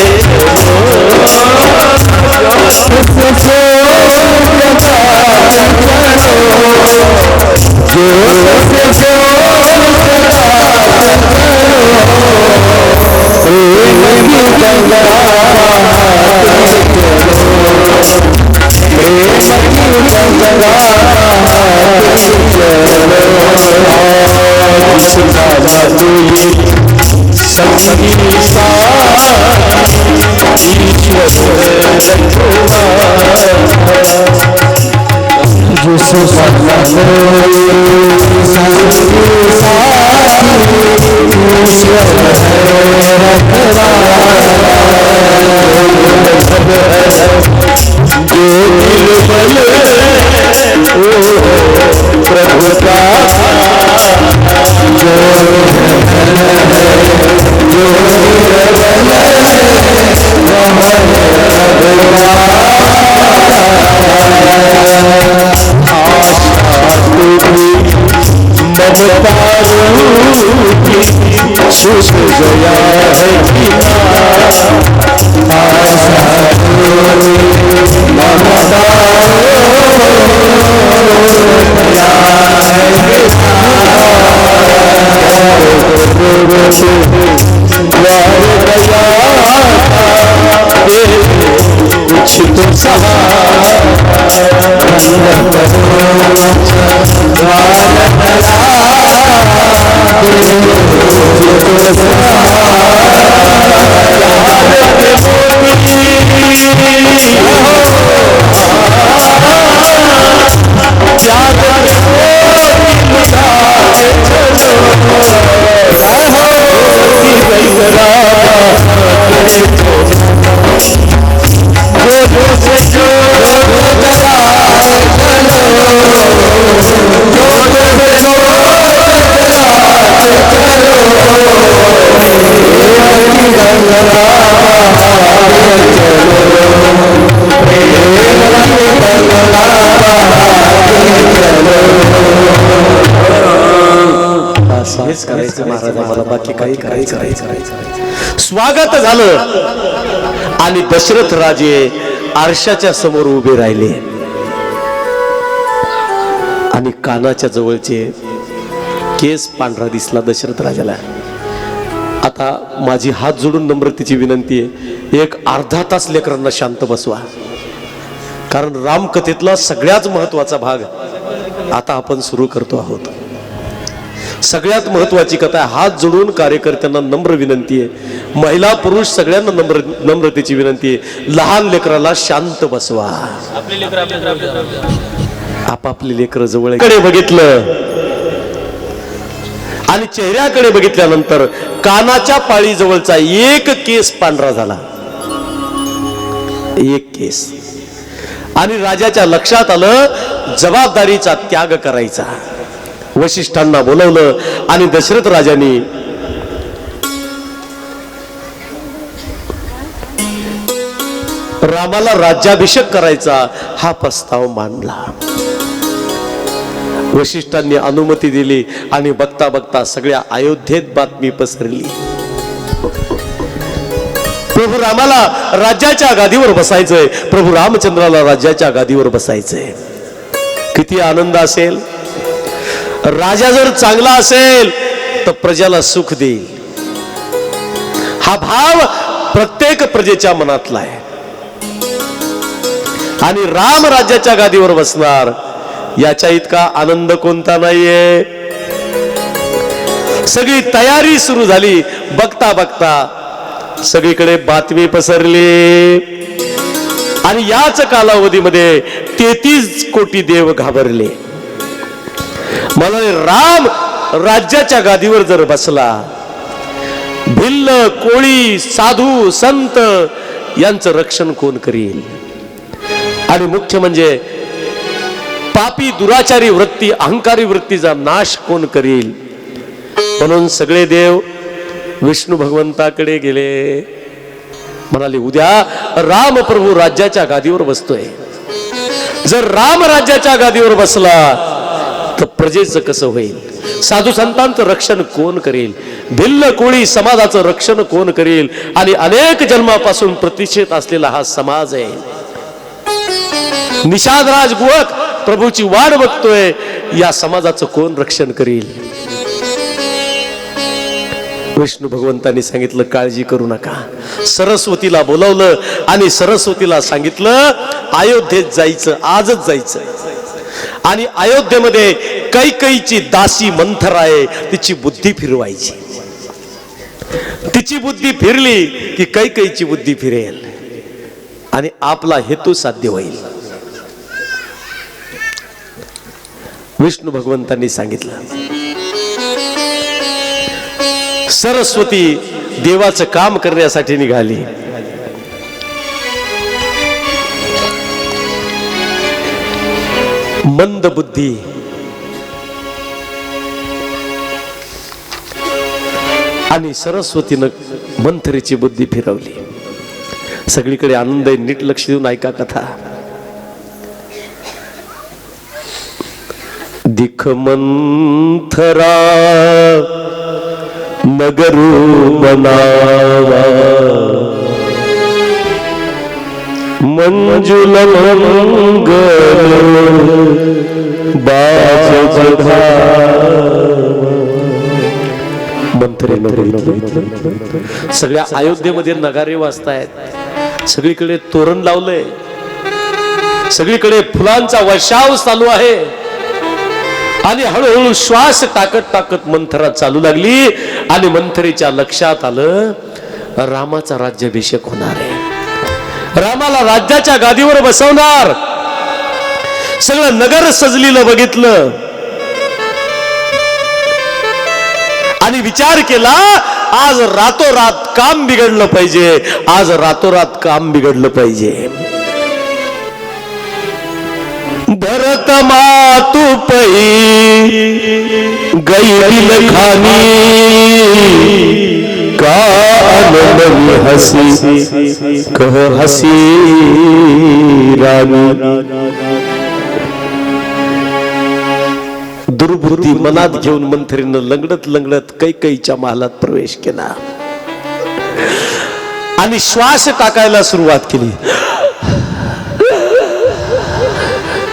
Speaker 1: हेच करायचं महाराज, आम्हाला बाकी काही करायचं. स्वागत झालं आणि दशरथ राजे आरशाच्या समोर उभे राहिले आणि कानाच्या जवळचे केस पांढरा दिसला दशरथ राजाला. आता माझी हात जोडून नम्रतेची विनंती आहे, एक अर्धा तास लेकरांना शांत बसवा, कारण रामकथेतला सगळ्यात महत्वाचा भाग आता आपण सुरू करतो आहोत. सगळ्यात महत्वाची कथा आहे. हात जोडून कार्यकर्त्यांना नम्र विनंती आहे, महिला पुरुष सगळ्यांना नम्रतेची विनंती आहे, लहान लेकराला शांत बसवा. आपापली लेकरं जवळकडे बघितलं आणि चेहऱ्याकडे बघितल्यानंतर कानाच्या पाळी जवळचा एक केस पांढरा झाला, एक केस. आणि राजाच्या लक्षात आलं जबाबदारीचा त्याग करायचा. वशिष्ठांना बोलवलं आणि दशरथ राजांनी रामाला राज्याभिषेक करायचा हा प्रस्ताव मांडला. वशिष्ठांनी अनुमती दिली आणि बघता बघता सगळ्या अयोध्येत बातमी पसरली. प्रभू रामाला राज्याच्या गादीवर बसायचंय, प्रभू रामचंद्राला राज्याच्या गादीवर बसायचंय. किती आनंद असेल. राजा जर चांगला असेल तर प्रजेला सुख देईल, हा भाव प्रत्येक प्रजेच्या मनातला आहे. आणि राम राज्याच्या गादीवर बसणार याच्या इतका आनंद कोणता नाहीये. सगळी तयारी सुरू झाली. बघता बघता सगळीकडे बातमी पसरली आणि याच कालावधीमध्ये 33 कोटी देव घाबरले. मला राम राज्याच्या गादीवर जर बसला, भिल्ल कोळी साधू संत यांचं रक्षण कोण करील? आणि मुख्य म्हणजे पापी दुराचारी वृत्ती अहंकारी वृत्तीचा नाश कोण करील? म्हणून सगळे देव विष्णू भगवंताकडे गेले. म्हणाले उद्या राम प्रभू राज्याच्या गादीवर बसतोय. जर राम राज्याच्या गादीवर बसला तर प्रजेचं कसं होईल? साधू संतांचं रक्षण कोण करेल? भिल्ल कोळी समाजाचं रक्षण कोण करेल? आणि अनेक जन्मापासून प्रतिष्ठित असलेला हा समाज आहे. निषादराज गुहक प्रभूची वाट बघतोय, या समाजाचं कोण रक्षण करेल? विष्णू भगवंतांनी सांगितलं काळजी करू नका. सरस्वतीला बोलावलं आणि सरस्वतीला सांगितलं अयोध्येत जायचं, आजच जायचं. आणि अयोध्येमध्ये कैकेयीची दासी मंथरा आहे, तिची बुद्धी फिरवायची. तिची बुद्धी फिरली की कैकेयीची बुद्धी फिरेल आणि आपला हेतू साध्य होईल. विष्णू भगवंतांनी सांगितलं. सरस्वती देवाचं काम करण्यासाठी निघाली. मंद बुद्धी आणि सरस्वतीनं मंथरेची बुद्धी फिरवली. सगळीकडे आनंद आहे. नीट लक्ष देऊन ऐका कथा. दिख मंथरा नगरू बनावा, मंजुल मंगल बाज मंथरे. सगळ्या अयोध्येमध्ये नगारे वाजतायत. सगळीकडे तोरण लावलंय. सगळीकडे फुलांचा वर्षाव चालू आहे. आणि हळूहळू श्वास टाकत टाकत मंथरा चालू लागली. आणि मंथरेच्या लक्षात आलं रामाचा राज्याभिषेक होणार आहे. रामाला राज्याच्या गादीवर बसवणार. सगळं नगर सजलेलं बघितलं आणि विचार केला आज रातोरात काम बिघडलं पाहिजे. आज रातोरात काम बिघडलं पाहिजे. भरत मातु पै गई खानी का आनंद हसी कह हसी रानी. दुर्बुद्धी मनात घेऊन मंथरीनं लंगडत लंगडत कैकईच्या महालात प्रवेश केला आणि श्वास टाकायला सुरुवात केली.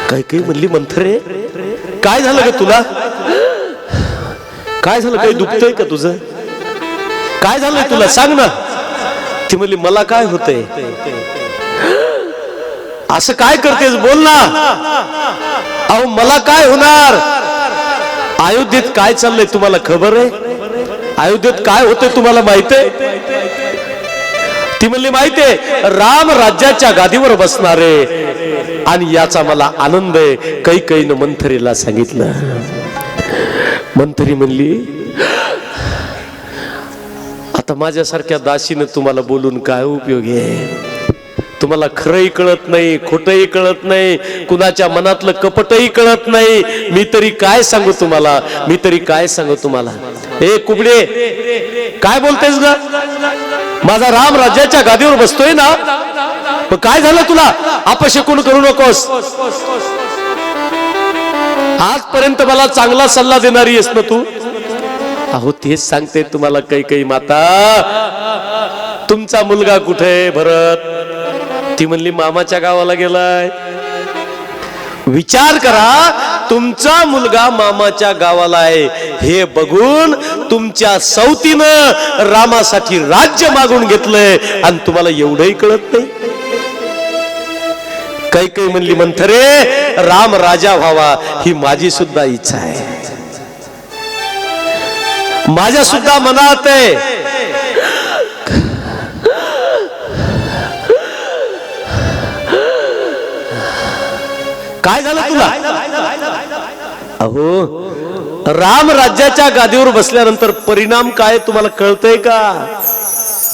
Speaker 1: कैकई म्हणली, मंथरे काय झालं ग तुला? काय झालं? काही दुखतंय का तुझं? काय झालंय तुला? सांग ना. ती म्हणली, मला काय होतंय? असं काय करतेस? बोल ना. अहो मला काय होणार? अयोध्येत काय चाललंय तुम्हाला खबर आहे? अयोध्येत काय होतंय तुम्हाला माहित आहे? ती म्हणली, माहितीये, राम राज्याच्या गादीवर बसणारे आणि याचा मला आनंद आहे. कैकईनं मंथरीला सांगितलं. मंथरी म्हणली, आता माझ्यासारख्या दासीनं तुम्हाला बोलून काय उपयोग आहे? तुम्हाला खरंही कळत नाही, खोटंही कळत नाही, कुणाच्या मनातलं कपटही कळत नाही. मी तरी काय सांगू तुम्हाला? मी तरी काय सांगू तुम्हाला? ए कुबडे, काय बोलतेस ग? माझा राम राज्याच्या गादीवर बसतोय ना, मग काय झालं तुला? अपशकुन करू नकोस. आजपर्यंत मला चांगला सल्ला देणारी आहेस ना तू. अहो तेच सांगते तुम्हाला कैकई माता. तुमचा मुलगा कुठे भरत? ती म्हणली, मामाच्या गावाला गेलाय. विचार करा, तुमचा मुलगा मामाच्या गावाला आहे हे बघून तुमच्या सौतीनं रामासाठी राज्य मागून घेतलंय आणि तुम्हाला एवढंही कळत नाही. कैकई म्हणली, मंथरे राम राजा व्हावा ही माझी सुद्धा इच्छा आहे, माझ्या सुद्धा मनात आहे. काय झालं तुला? अहो राम राज्याच्या गादीवर बसल्यानंतर परिणाम काय तुम्हाला कळतंय का?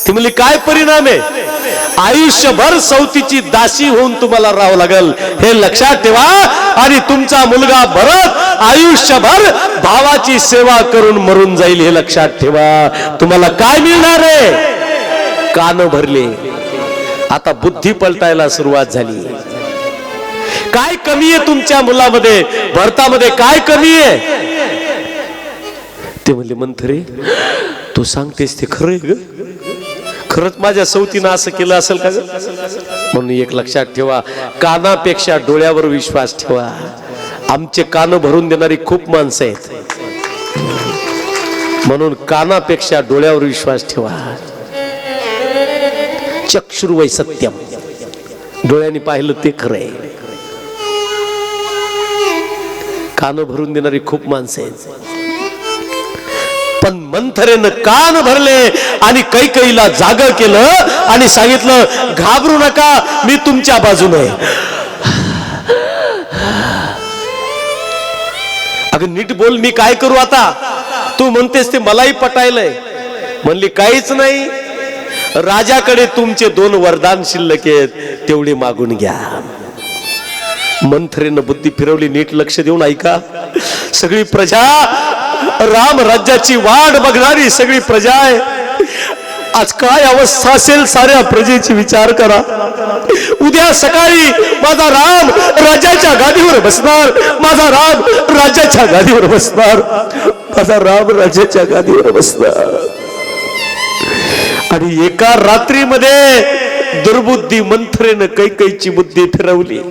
Speaker 1: ती म्हणली, काय परिणाम आहे? आयुष्यभर सौतीची दासी होऊन तुम्हाला राहावं लागल हे लक्षात ठेवा. आणि तुमचा मुलगा भरत आयुष्यभर भावाची सेवा करून मरून जाईल हे लक्षात ठेवा. तुम्हाला काय मिळणार आहे? कान भरले. आता बुद्धी पलटायला सुरुवात झाली. काय कमी आहे तुमच्या मुलामध्ये, भरतामध्ये काय कमी आहे? ते म्हणले, मंथरे तू सांगतेस ते खरंय ग? खरंच माझ्या सौतीनं असं केलं असेल का ग? म्हणून एक लक्षात ठेवा, कानापेक्षा डोळ्यावर विश्वास ठेवा. आमचे कान भरून देणारी खूप माणसं आहेत, म्हणून कानापेक्षा डोळ्यावर विश्वास ठेवा. चक्षुर्वै सत्यम, डोळ्यांनी पाहिलं ते खरंय. कान भरून देणारी खूप माणसं आहेत, पण मंथरेनं कान भरले आणि कैकईला जागं केलं आणि सांगितलं, घाबरू नका, मी तुमच्या बाजूने. अगं नीट बोल, मी काय करू आता? तू म्हणतेस ते मलाही पटायलंय. म्हणली, काहीच नाही, राजाकडे तुमचे 2 वरदान शिल्लक आहेत, तेवढे मागून घ्या. मंथरेनं बुद्धी फिरवली. नीट लक्ष देऊन ऐका. सगळी प्रजा, राम राज्याची वाट बघणारी सगळी प्रजा आहे. आज काय अवस्था असेल साऱ्या प्रजेची विचार करा. उद्या सकाळी माझा राम राज्याच्या गादीवर बसणार, माझा राम राज्याच्या गादीवर बसणार, माझा राम राज्याच्या गादीवर बसणार. आणि एका रात्रीमध्ये दुर्बुद्धी मंथरेनं कैकईची बुद्धी फिरवली.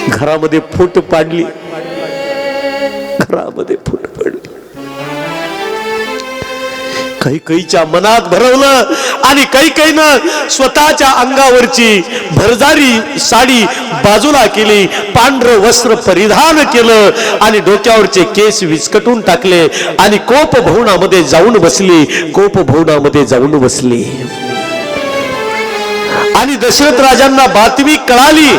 Speaker 1: घरामध्ये फूट पाडली, घरामध्ये फूट पडली. कैकईच्या मनात भरवलं आणि कैकईनं स्वतःच्या अंगावरची भरजारी साडी बाजूला केली, पांढरं वस्त्र परिधान केलं आणि डोक्यावरचे केस विस्कटून टाकले आणि कोपभवनामध्ये जाऊन बसली. कोपभवनामध्ये जाऊन बसली आणि दशरथ राजांना बातमी कळाली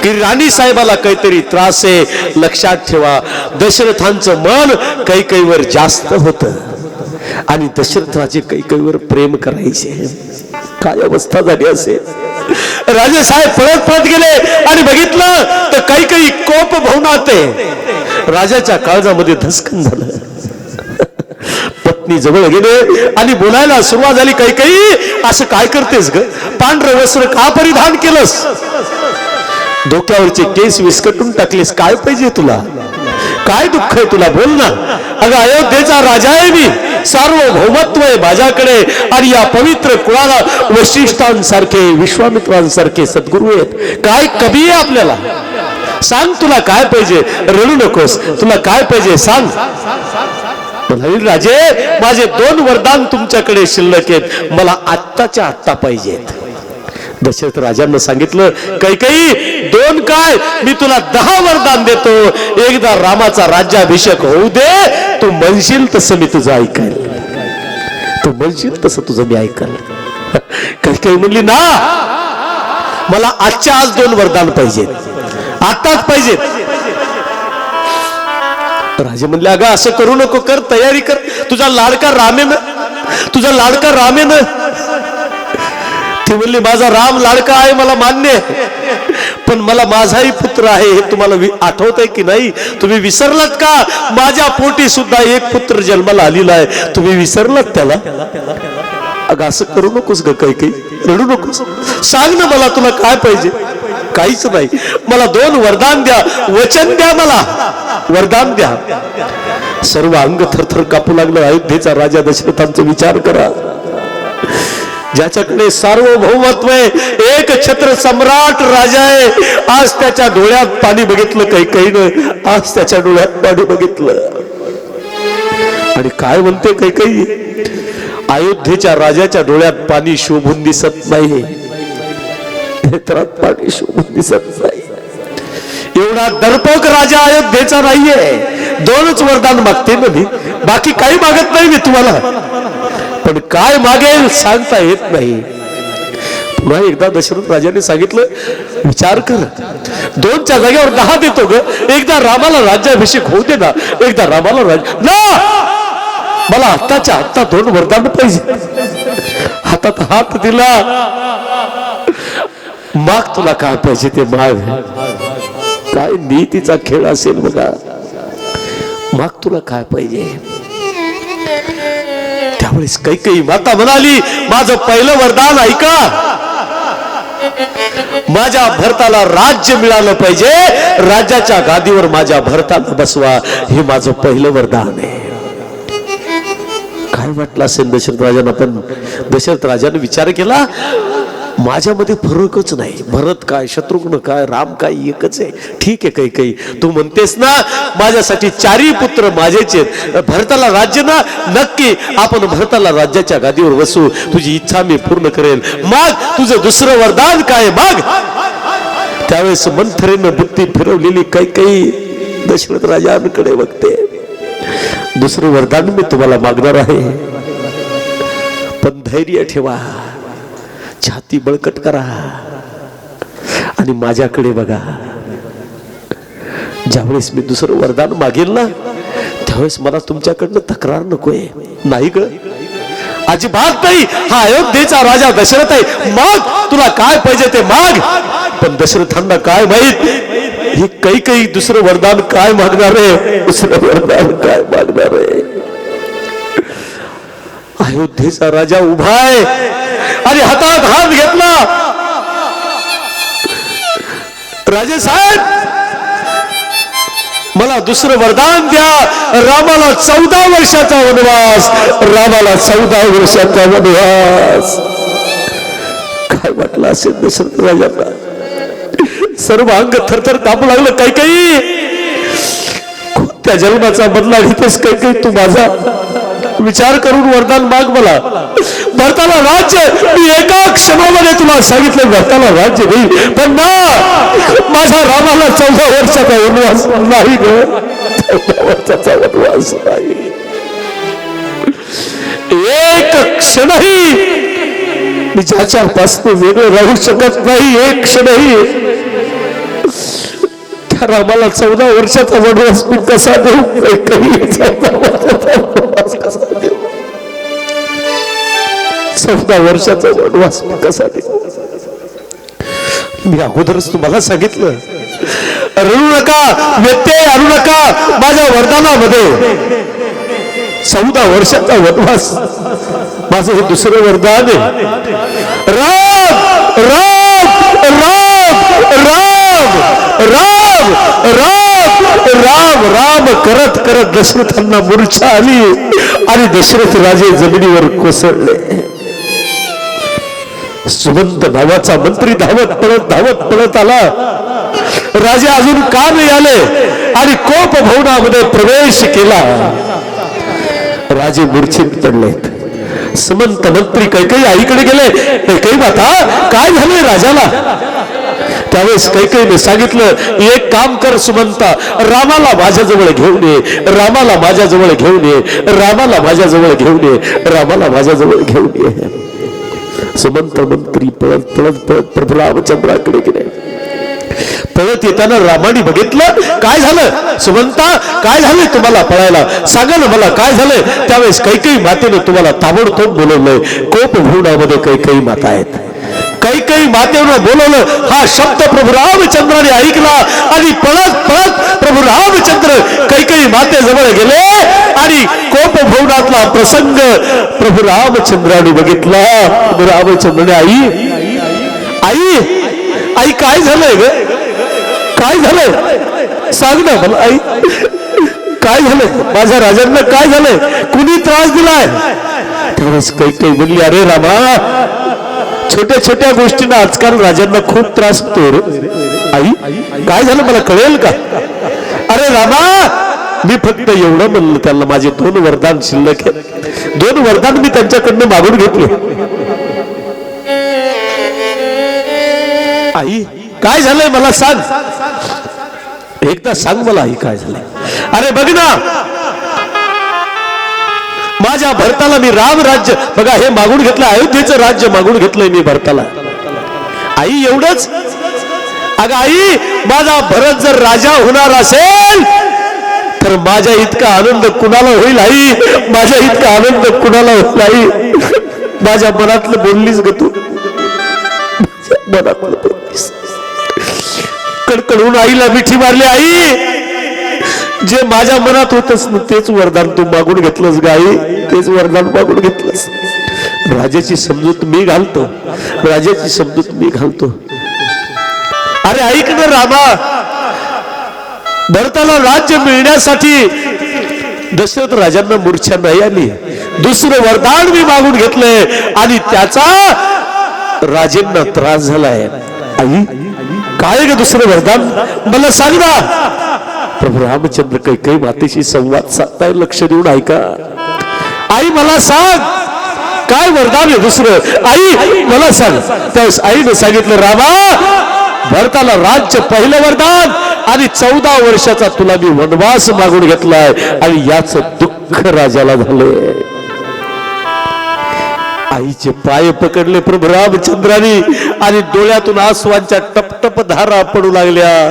Speaker 1: की राणी साहेबाला काहीतरी त्रास आहे. लक्षात ठेवा, दशरथांचं मन कैकईवर जास्त होतं आणि दशरथ राजे कैकईवर प्रेम करायचे. काय अवस्था झाली असेल? राजे साहेब पळत पळत गेले आणि बघितलं तर कैकई कोप भवनात आहे. राजाच्या काळजामध्ये धसकन झालं. पत्नी जवळ गेले आणि बोलायला सुरुवात झाली. कैकई, असं काय करतेस ग? पांढरं वस्त्र का परिधान केलंस? डोक्यावरचे केस विस्कटून टाकलेस, काय पाहिजे तुला? काय दुःख आहे तुला? बोल ना. अगं अयोध्येचा राजा आहे मी, सार्वभौमत्व आहे माझ्याकडे, आणि या पवित्र कुळाला वशिष्ठांसारखे विश्वामित्रांसारखे सद्गुरू आहेत. काय कमी आहे आपल्याला? सांग तुला काय पाहिजे, रडू नकोस, तुला काय पाहिजे सांग. राजे, माझे 2 वरदान तुमच्याकडे शिल्लक आहेत, मला आत्ताच्या आत्ता पाहिजेत. दशरथ राजांना सांगितलं, कैकेयी 2 काय, मी तुला 10 वरदान देतो. एकदा रामाचा राज्याभिषेक होऊ दे, तू म्हणशील तसं मी तुझं ऐकल, तू म्हणशील तसं तुझं मी ऐकल. कैकेयी म्हणली, ना, मला आजच्या आज 2 वरदान पाहिजेत, आताच पाहिजेत. राजे म्हणले, अगं असं करू नको, कर तयारी कर, तुझा लाडका रामेन. ती म्हणली, माझा राम लाडका आहे, मला मान्य आहे, पण मला माझाही पुत्र आहे हे तुम्हाला आठवत आहे की नाही? तुम्ही विसरलात का? माझ्या पोटी सुद्धा एक पुत्र जन्माला आलेला आहे, तुम्ही विसरलात त्याला? अगं असं करू नकोस ग कैकेयी, रडू नकोस, सांग ना मला तुला काय पाहिजे. काहीच नाही, मला 2 वरदान द्या, वचन द्या, मला वरदान द्या. सर्व अंग थरथर कापू लागलं. अयोध्येचा राजा दशरथांचा विचार करा, ज्याच्याकडे सार्वभौमत्व आहे, एक छत्र सम्राट राजा आहे. आज त्याच्या डोळ्यात पाणी बघितलं कैकेयीनं, आज त्याच्या डोळ्यात पाणी बघितलं. आणि काय म्हणते कैकेयी, अयोध्येच्या राजाच्या डोळ्यात पाणी शोभून दिसत नाही, नेत्रात पाणी शोभून दिसत नाही. एवढा दर्पक राजा अयोध्येचा नाहीये. 2च वरदान मागते ना मी, बाकी काही मागत नाही मी तुम्हाला, पण काय मागेल सांगता येत नाही. पुन्हा एकदा दशरथ राजाने सांगितलं, विचार कर, 2च्या जागेवर 10 देतो ग. एकदा रामाला राज्याभिषेक होऊ दे ना, एकदा रामाला ना, मला आत्ताच्या आत्ता 2 वरदान पाहिजे. हातात हात दिला, माग तुला काय पाहिजे ते माग. काय नीतीचा खेळ असेल बघा, माग तुला काय पाहिजे. त्यावेळेस कैकेयी माता म्हणाली, माझं पहिलं वरदान ऐका, माझ्या भरताला राज्य मिळालं पाहिजे, राज्याच्या गादीवर माझ्या भरताला बसवा, हे माझं पहिलं वरदान आहे. काय वाटलं असेल दशरथ राजांना? पण दशरथ राजाने विचार केला, माझ्यामध्ये फरकच नाही, भरत काय, शत्रुघ्न काय, राम काय, एकच आहे. ठीक आहे कैकेयी, तू म्हणतेस ना माझ्यासाठी 4ही पुत्र माझेच आहेत, भरताला राज्य ना, नक्की आपण भरताला राज्याच्या गादीवर बसू, तुझी इच्छा मी पूर्ण करेल. मग तुझं दुसरं वरदान काय माग. त्यावेळेस मंथरेनं बुद्धी फिरवलेली कैकेयी दशरथ राजांकडे बघते. दुसरं वरदान मी तुम्हाला मागणार आहे, पण धैर्य ठेवा, छाती बळकट करा आणि माझ्याकडे बघा. ज्यावेळेस मी दुसरं वरदान मागेल ना, त्यावेळेस मला तुमच्याकडनं तक्रार नकोय. नाही ग, अजिबात नाही. हा अयोध्येचा राजा दशरथ आहे, मग तुला काय पाहिजे ते माग. पण दशरथांना काय माहित, ही कैकेयी दुसरं वरदान काय मागणार आहे, दुसरं वरदान काय मागणार आहे. अयोध्येचा राजा उभा आहे आणि हातात हात घेतला. राजे साहेब, मला दुसरं वरदान द्या. रामाला 14 वर्षाचा वनवास, रामाला 14 वर्षाचा वनवास. काय वाटलं असेल दशरथ राजांना? सर्व अंग थरथर कापू लागलं. कैकेयी, कोणत्या जन्माचा बदला घेतेस कैकेयी? तू माझा विचार करून वरदान माग मला. भरताला राज्य, मी एका क्षणामध्ये तुला सांगितलं भरताला राज्य नाही, पण ना, माझा रामाला 14 वर्षाचा वनवास नाही ग, 14 वर्षाचा वनवास नाही. एक क्षणही मी ज्याच्यापासून वेगळं राहू शकत नाही, एक क्षणही. त्या रामाला 14 वर्षाचा वनवास मी कसा देऊ? काही 14 वर्षाचा वनवास मी कसा देऊ? मी अगोदरच तुम्हाला सांगितलं, रडू नका, व्यत्यय आणू नका माझ्या वरदानामध्ये. 14 वर्षाचा वनवास माझं हे दुसरं वरदान आहे. राम राम राम राम. राम राम राम राम करत करत दशरथांना मूर्छा आली आणि दशरथ राजे जमिनीवर कोसळले. सुमंत नावाचा मंत्री धावत पळत आला. राजे अजून का नाही आले आणि कोप भवनामध्ये प्रवेश केला. राजे मूर्छित पडलेत. सुमंत मंत्री कैकेयी आईकडे गेले. कैकेयी माता काय झाले राजाला. त्यावेळेस कैकेयीने सांगितलं, एक काम कर सुमंता, रामाला माझ्याजवळ घेऊन ये, रामाला माझ्याजवळ घेऊन ये, रामाला माझ्याजवळ घेऊन ये, रामाला माझ्याजवळ घेऊन ये. सुमंत मंत्री पळत पळत पळत प्रभू रामचंद्राकडे गेले. पळत येताना रामाने बघितलं, काय झालं सुमंता, काय झालंय तुम्हाला पळायला, सांगा ना मला काय झालंय. त्यावेळेस कैकेयी मातेनं तुम्हाला ताबडतोब बोलवलंय. कोप भवनामध्ये कैकेयी माता आहेत. कैकेयी मातेनं बोलवलं. हा शब्द प्रभू रामचंद्राने ऐकला आणि पळत पळत प्रभू रामचंद्र कैकेयी मातेजवळ गेले आणि कोप भवनातला प्रसंग प्रभू रामचंद्राने बघितला. प्रभू रामचंद्राने आई आई काय झालंय ग, काय झालंय सांग ना मला आई, काय झालंय माझ्या राजांना, काय झालंय, कुणी त्रास दिलाय. त्यावेळेस कैकेयी म्हणली, अरे रामा, छोट्या छोट्या गोष्टींना आजकाल राजांना खूप त्रास होतो रे. आई काय झालं मला कळेल का. अरे रामा, मी फक्त एवढं म्हणलं त्याला, माझे 2 वरदान शिल्लक आहे, 2 वरदान मी त्यांच्याकडनं मागून घेतले. आई काय झालंय मला सांग, एकदा सांग मला आई काय झालंय. अरे बघ ना, माझ्या भरताला मी राम राज्य बघा हे मागून घेतलं, अयोध्येचं राज्य मागून घेतलंय मी भरताला. आई एवढंच. अगं आई, माझा भरत जर राजा होणार असेल तर माझ्या इतका आनंद कुणाला होईल आई, माझ्या इतका आनंद कुणाला होईल आई. माझ्या मनातलं बोललीस ग तू, मनातलं बोललीस. कडकडून आईला मिठी मारली. आई, जे माझ्या मनात होतच ना तेच वरदान तू मागून घेतलंस गाई, तेच वरदान मागून घेतलंस. राजाची समजूत मी घालतो, राजाची समजूत मी घालतो. अरे ऐक ना रामा, भरताला राज्य मिळण्यासाठी दशरथ राजांना मूर्छा नाही आली. दुसरं वरदान मी मागून घेतलंय आणि त्याचा राजेंना त्रास झालाय. आई काय ग दुसरं वरदान मला सांग ना. प्रभू रामचंद्र कैकेयी मातेशी संवाद साधताय, लक्ष देऊन ऐका. आई मला सांग काय वरदान आहे दुसरं, आई मला सांग. त्यावेळेस आईने सांगितलं, रामा, भरताला राज्य पहिलं वरदान आणि 14 वर्षाचा तुला मी वनवास मागून घेतलाय आणि याच दुःख राजाला झालंय. आईचे पाय पकडले प्रभू रामचंद्रानी आणि डोळ्यातून आसवांच्या टपटप धारा पडू लागल्या.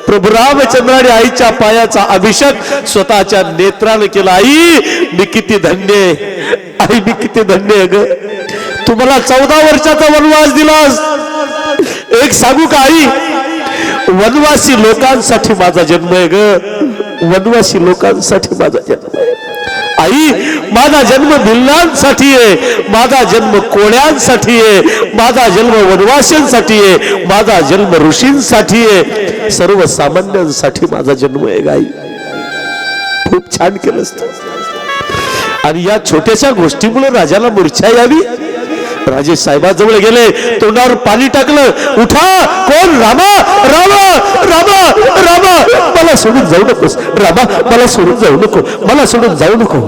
Speaker 1: प्रभू रामचंद्राने आईच्या पायाचा अभिषेक स्वतःच्या नेत्राने केला. आई मी किती धन्य, आई मी किती धन्य ग, तुम्हाला 14 वर्षाचा वनवास दिलास. एक सांगू का आई, वनवासी लोकांसाठी माझा जन्म आहे ग, वनवासी लोकांसाठी माझा जन्म आहे. आई माझा जन्म भिल्लांसाठी आहे, माझा जन्म कोळ्यांसाठी आहे, माझा जन्म वनवासींसाठी आहे, माझा जन्म ऋषींसाठी आहे, सर्वसामान्यांसाठी माझा जन्म आहे. गाई खूप छान केलं असतं. आणि या छोट्याशा गोष्टीमुळे राजाला मूर्छा यावी. राजे साहेबाजवळ गेले, तोंडावर पाणी टाकलं. उठा, कोण, रामा, रामा, रामा, रामा, मला सोडून जाऊ नकोस, रामा मला सोडून जाऊ नको, मला सोडून जाऊ नको.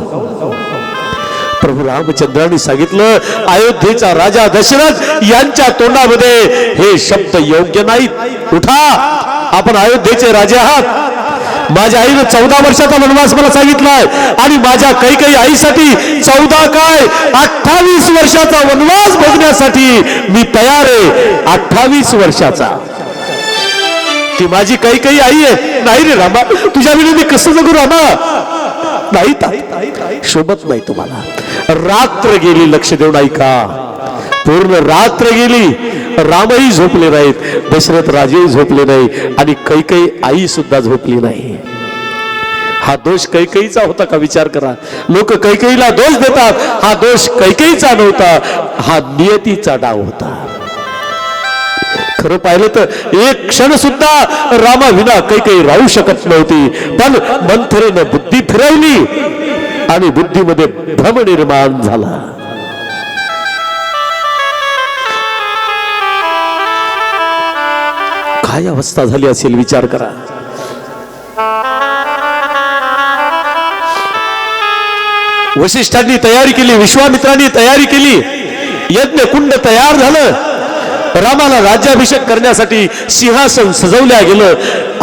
Speaker 1: प्रभू रामचंद्रांनी सांगितलं, अयोध्येचा राजा दशरथ यांच्या तोंडामध्ये हे शब्द योग्य नाहीत. उठा, आपण अयोध्येचे राजे आहात. माझ्या आईने 14 वर्षाचा वनवास मला सांगितलाय आणि माझ्या कैकेयी आईसाठी 14 काय 28 वर्षाचा वनवास भोगण्यासाठी मी तयार आहे. 28 वर्षाचा. ती माझी कैकेयी आई आहे. नाही रे रामा, तुझ्या विना मी कसं जगू रामा. नाही, शोभत नाही तुम्हाला. रात्र गेली, लक्ष देऊन ऐका, पूर्ण रात्र गेली. रामही झोपले नाहीत, दशरथ राजेही झोपले नाही आणि कैकेयी आई सुद्धा झोपली नाही. हा दोष कैकेयीचा होता का विचार करा. लोक कैकेयीला दोष देतात, हा दोष कैकेयीचा नव्हता, हा नियतीचा डाव होता. खरं पाहिलं तर एक क्षण सुद्धा रामाविना काही राहू शकत नव्हती, पण मंथरेनं बुद्धी फिरवली आणि बुद्धीमध्ये भ्रम निर्माण झाला. काय अवस्था झाली असेल विचार करा. वशिष्ठांनी तयारी केली, विश्वामित्रांनी तयारी केली, यज्ञ कुंड तयार झालं, रामाला राज्याभिषेक करण्यासाठी सिंहासन सजवल्या गेलं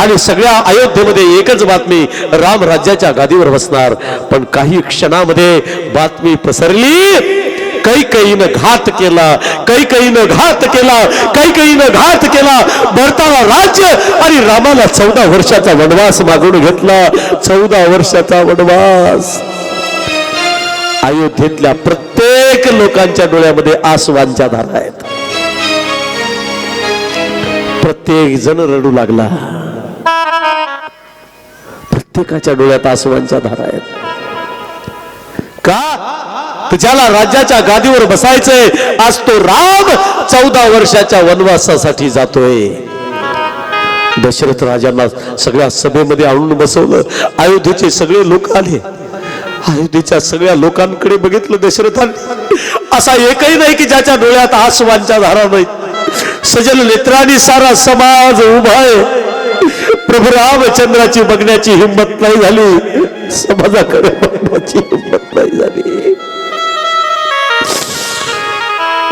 Speaker 1: आणि सगळ्या अयोध्येमध्ये एकच बातमी, राम राज्याच्या गादीवर बसणार. पण काही क्षणामध्ये बातमी पसरली, कैकेयीनं घात केला, कैकेयीनं घात केला, कैकेयीनं घात केला. भरताला राज्य आणि रामाला 14 वर्षाचा वनवास मागून घेतला. 14 वर्षाचा वनवास. अयोध्येतल्या प्रत्येक लोकांच्या डोळ्यामध्ये आसवांच्या धारा आहेत. प्रत्येक जण रडू लागला. प्रत्येकाच्या डोळ्यात आसवांच्या धारा आहेत. का? ज्याला राज्याच्या गादीवर बसायचंय, आज तो राम 14 वर्षाच्या वनवासासाठी जातोय. दशरथ राजांना सगळ्या सभेमध्ये आणून बसवलं. अयोध्येचे सगळे लोक आले. अयोध्येच्या सगळ्या लोकांकडे बघितलं दशरथाने. असा एकही नाही की ज्याच्या डोळ्यात आसवांच्या धारा नाही. सजल नेत्रांनी सारा समाज उभा आहे. प्रभू रामचंद्राची बघण्याची हिंमत नाही झाली, समाजाकडे बघण्याची हिंमत नाही झाली,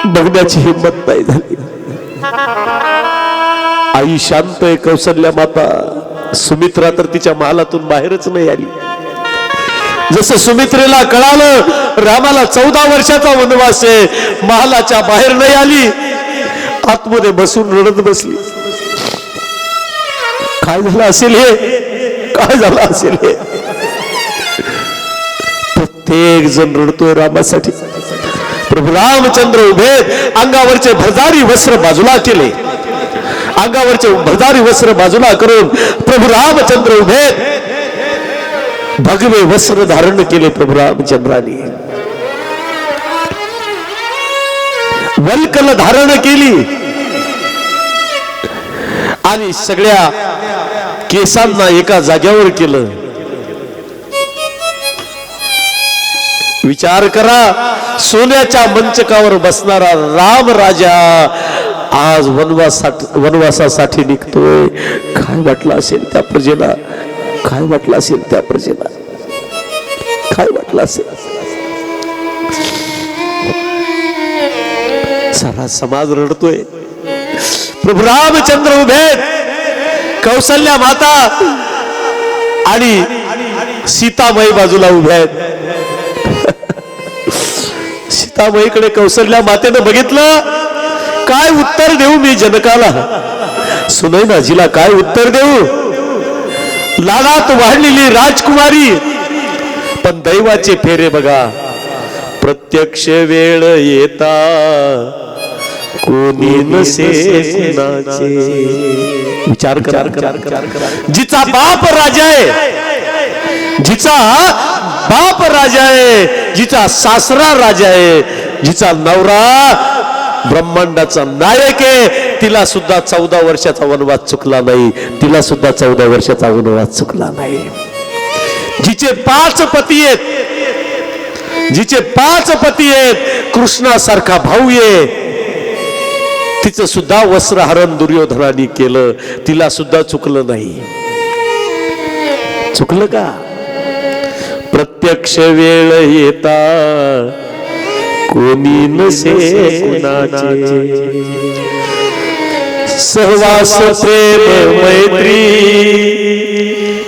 Speaker 1: बघण्याची हिंमत नाही झाली. आई शांत आहे. कौसल्या माता, सुमित्रा तर तिच्या महालातून बाहेरच नाही आली. जसं सुमित्रेला कळालं रामाला 14 वर्षाचा वनवास आहे, महालाच्या बाहेर नाही आली, आतमध्ये बसून रडत बसली. काय झालं असेल हे? काय झालं असेल हे? प्रत्येक जण रडतोय रामासाठी. प्रभू रामचंद्र उभे, अंगावरचे भरदारी वस्त्र बाजूला केले. अंगावरचे भरदारी वस्त्र बाजूला करून प्रभू रामचंद्र उभे, भगवे वस्त्र धारण केले प्रभू रामचंद्रांनी. वल्कल धारण केली आणि सगळ्या केसांना एका जाग्यावर केलं. विचार करा, सोन्याच्या मंचकावर बसणारा राम राजा आज वनवासासाठी निघतोय. काय वाटलं असेल त्या प्रजेला? काय वाटलं असेल त्या प्रजेला? काय वाटलं असेल? सारा समाज रडतोय. प्रभू रामचंद्र उभे, कौसल्या माता आणि सीतामाई बाजूला उभ्या आहेत. सीतामाईकडे कौसल्या मातेनं बघितलं. काय उत्तर देऊ मी जनकाला? सुनैनाजीला काय उत्तर देऊ? लाडात वाढलेली राजकुमारी, पण दैवाचे फेरे बघा. प्रत्यक्ष वेळ येता कोणी नसे कुणाचे. विचार करा. जिचा बाप राजा आहे, जिचा बाप राजा आहे, जिचा सासरा राजा आहे, जिचा नवरा ब्रह्मांडाचा नायक आहे, तिला सुद्धा 14 वर्षाचा वनवास चुकला नाही. तिला सुद्धा 14 वर्षाचा वनवास चुकला नाही. जिचे 5 पती आहेत, जिचे 5 पती आहेत, कृष्णासारखा भाऊ आहे, तिचं सुद्धा वस्त्रहरण दुर्योधनाने केलं. तिला सुद्धा चुकलं नाही. चुकलं का? प्रत्यक्ष वेळ येता कोणी नसे कुणाचे. सहवास प्रेम मैत्री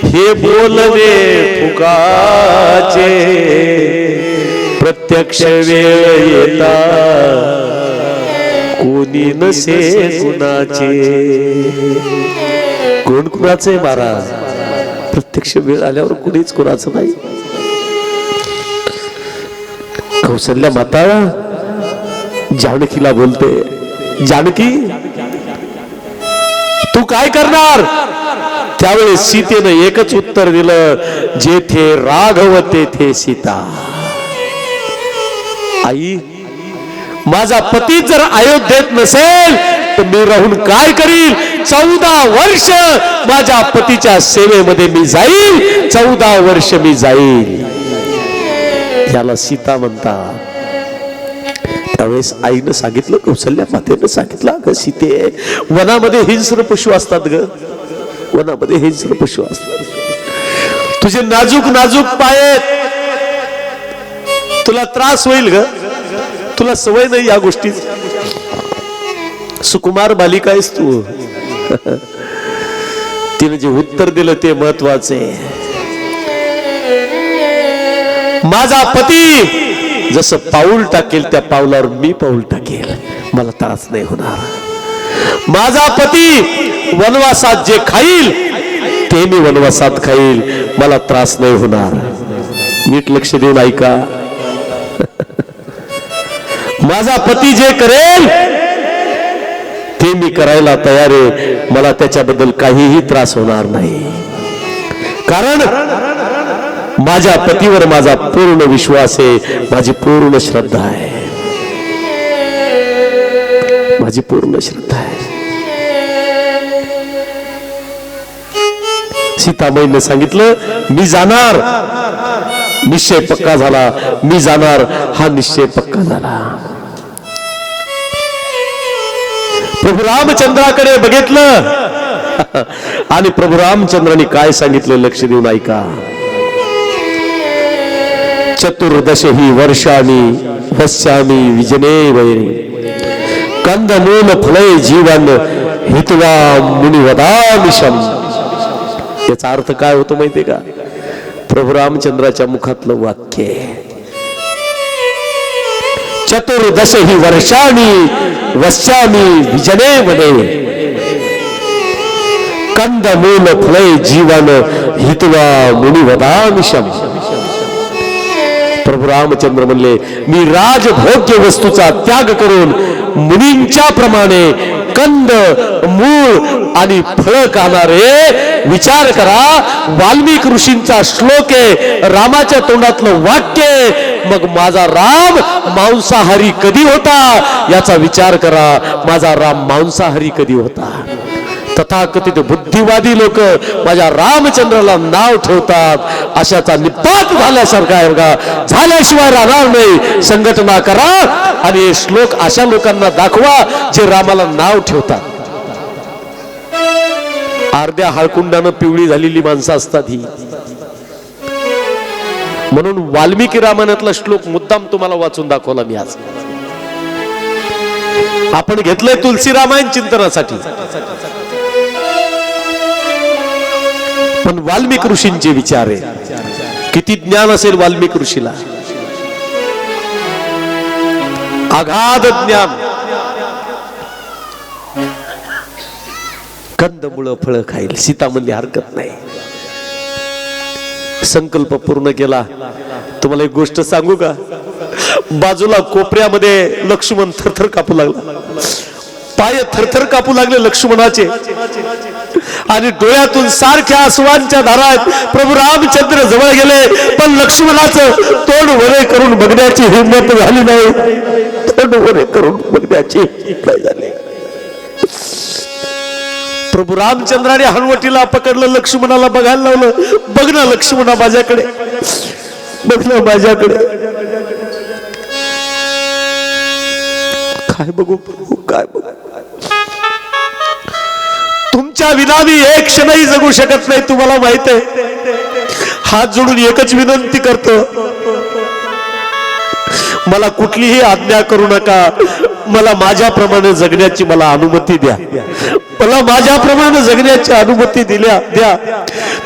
Speaker 1: हे बोलणे फुकाचे. प्रत्यक्ष वेळ येता कोणी नसे कुणाचे. कोण कुणाचे महाराज? प्रत्यक्ष वेळ आल्यावर कुणीच कुणाचं नाही. कौसल्या माता जानकीला बोलते, जानकी तू काय करणार? त्यावेळेस सीतेनं एकच उत्तर दिलं, जेथे राघव तेथे सीता. आई, माझा पती जर अयोध्येत नसेल तर मी राहून काय करील? 14 वर्ष माझ्या पतीच्या सेवेमध्ये मी जाईल, 14 वर्ष मी जाईल. याला सीता म्हणतात. त्यावेळेस आईनं सांगितलं, कौशल्या मातेनं सांगितलं, अगं सीते, वनामध्ये हिंस्र पशु असतात ग, वनामध्ये हिंस्र पशु असतात. तुझे नाजूक नाजूक पाय आहेत, तुला त्रास होईल ग, तुला सवय नाही या गोष्टी. सुकुमार बालिका आहेस तू. तिने जे उत्तर दिलं ते महत्वाचे. माझा पती जसं पाऊल टाकेल त्या पावलावर मी पाऊल टाकेल, मला त्रास नाही होणार. माझा पती वनवासात जे खाईल ते मी वनवासात खाईल, मला त्रास नाही होणार. नीट लक्ष देऊन ऐका. माझा पती जे करेल ते मी करायला तयार आहे, मला त्याच्याबद्दल काहीही त्रास होणार नाही. कारण माझ्या पतीवर माझा पूर्ण विश्वास आहे, माझी पूर्ण श्रद्धा आहे, माझी पूर्ण श्रद्धा आहे. सीतामाईने सांगितलं, मी जाणार. निश्चय पक्का झाला, मी जाणार हा निश्चय पक्का झाला. प्रभू रामचंद्राकडे बघितलं आणि प्रभू रामचंद्रांनी काय सांगितलं लक्ष देऊन ऐका. चतुर्दश ही वर्षांनी वस्यामी विजने वैरी कंदमूल फळे जीवन हितवा मुनी वदामिशम. याचा अर्थ काय होतो माहितीये का? प्रभू रामचंद्राच्या मुखातलं वाक्य, चतुर्दश ही वर्षांनी वस्यामी विजने वने कंदमूल फळे जीवन हितवा मुनी वदामिशम. प्रभू रामचंद्र म्हणले, मी राजभोग्य वस्तूचा त्याग करून मुनींच्या प्रमाणे कंद मूळ आणि फळ खाणारे. विचार करा, वाल्मिक ऋषींचा श्लोक आहे, रामाच्या तोंडातलं वाक्य. मग माझा राम मांसाहारी कधी होता याचा विचार करा. माझा राम मांसाहारी कधी होता? तथाकथित बुद्धिवादी लोक माझ्या रामचंद्राला नाव ठेवतात, अशाचा निपात झाल्यासारखा आहे बघा. झाल्याशिवाय राहणार नाही. संघटना करा आणि हे श्लोक अशा लोकांना दाखवा जे रामाला नाव ठेवतात. अर्ध्या हळकुंडानं पिवळी झालेली माणसं असतात ही. म्हणून वाल्मिकी रामायणातला श्लोक मुद्दाम तुम्हाला वाचून दाखवला मी आज. आपण घेतलंय तुलसी रामायण चिंतनासाठी, पण वाल्मिक ऋषींचे विचार आहे. किती ज्ञान असेल वाल्मिक ऋषीला, अगाध ज्ञान. कंदमुळं फळं खाईल. सीता म्हणली हरकत नाही. संकल्प पूर्ण केला. तुम्हाला एक गोष्ट सांगू का? बाजूला कोपऱ्यामध्ये लक्ष्मण थरथर कापू लागला, पाय थरथर कापू लागले लक्ष्मणाचे, आणि डोळ्यातून सारख्या आसवांच्या धारा आहेत. प्रभू रामचंद्र जवळ गेले, पण लक्ष्मणाचं तोंड वरे करून बघण्याची हिंमत झाली नाही. तोंड वरे करून बघण्याची हिंमत झाली. प्रभू रामचंद्राने हनुवटीला पकडलं, लक्ष्मणाला बघायला लावलं. बघ ना लक्ष्मणा माझ्याकडे, बघ ना माझ्याकडे. काय बघू प्रभू, काय बघू? तुमच्या विना मी एक क्षणही जगू शकत नाही, तुम्हाला माहित आहे. हात जोडून एकच विनंती करतो, मला कुठलीही आज्ञा करू नका. मला माझ्याप्रमाणे जगण्याची मला अनुमती द्या. मला माझ्याप्रमाणे जगण्याची अनुमती द्या.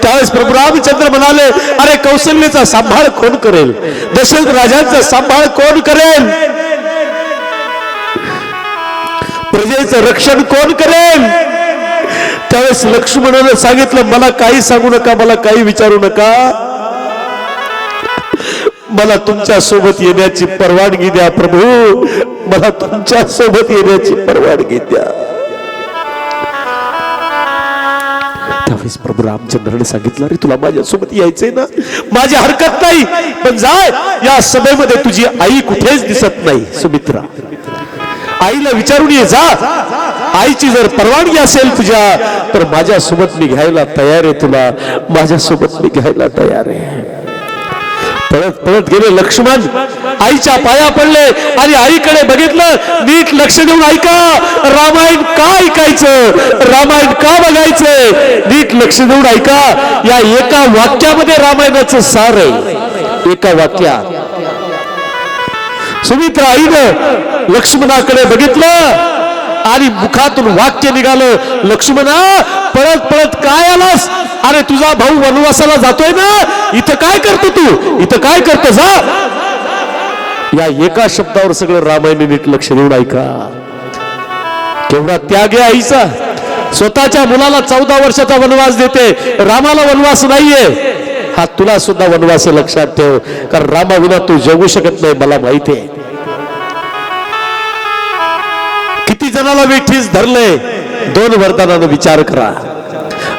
Speaker 1: त्यावेळेस प्रभू रामचंद्र म्हणाले, अरे कौशल्याचा सांभाळ कोण करेल? दशरथ राजांचा सांभाळ कोण करेल? प्रजेचं रक्षण कोण करेल? त्यावेळेस लक्ष्मणाने सांगितलं, मला काही सांगू नका, मला काही विचारू नका. मला तुमच्या सोबत येण्याची परवानगी द्या प्रभू. मला तुमच्या सोबत येण्याची परवानगी द्या. त्यावेळेस प्रभू रामचंद्राने सांगितलं, अरे तुला माझ्यासोबत यायचंय ना, माझी हरकत नाही, पण जाय. या सभेमध्ये तुझी आई कुठेच दिसत नाही. सुमित्रा, आईला विचारून ये जा. आईची जर परवानगी असेल तुझ्या तर माझ्यासोबत मी घ्यायला तयार आहे तुला, माझ्यासोबत मी घ्यायला तयार आहे. पळत पळत गेले लक्ष्मण, आईच्या पाया पडले आणि आईकडे बघितलं. नीट लक्ष देऊन ऐका, रामायण का ऐकायचं, रामायण का बघायचंय, नीट लक्ष देऊन ऐका. या एका वाक्यामध्ये रामायणाचं सार आहे, एका वाक्यात. सुमित्रा आईनं लक्ष्मणाकडे बघितलं आणि मुखातून वाक्य निघालं, लक्ष्मणा पळत पळत काय आलास, अरे तुझा भाऊ वनवासाला जातोय ना, इथं काय करतो तू, इथं काय करतो जा. या एका शब्दावर सगळं रामायण नीट लक्ष देऊन ऐका. केवढा त्याग आहे आईचा, स्वतःच्या मुलाला 14 वर्षाचा वनवास देते, रामाला वनवास नाहीये. हा तुला सुद्धा वनवास लक्षात ठेव, कारण रामाविना तू जगू शकत नाही, मला माहिती आहे. किती जणाला वेठीस धरले, 2 वरदानानं विचार करा.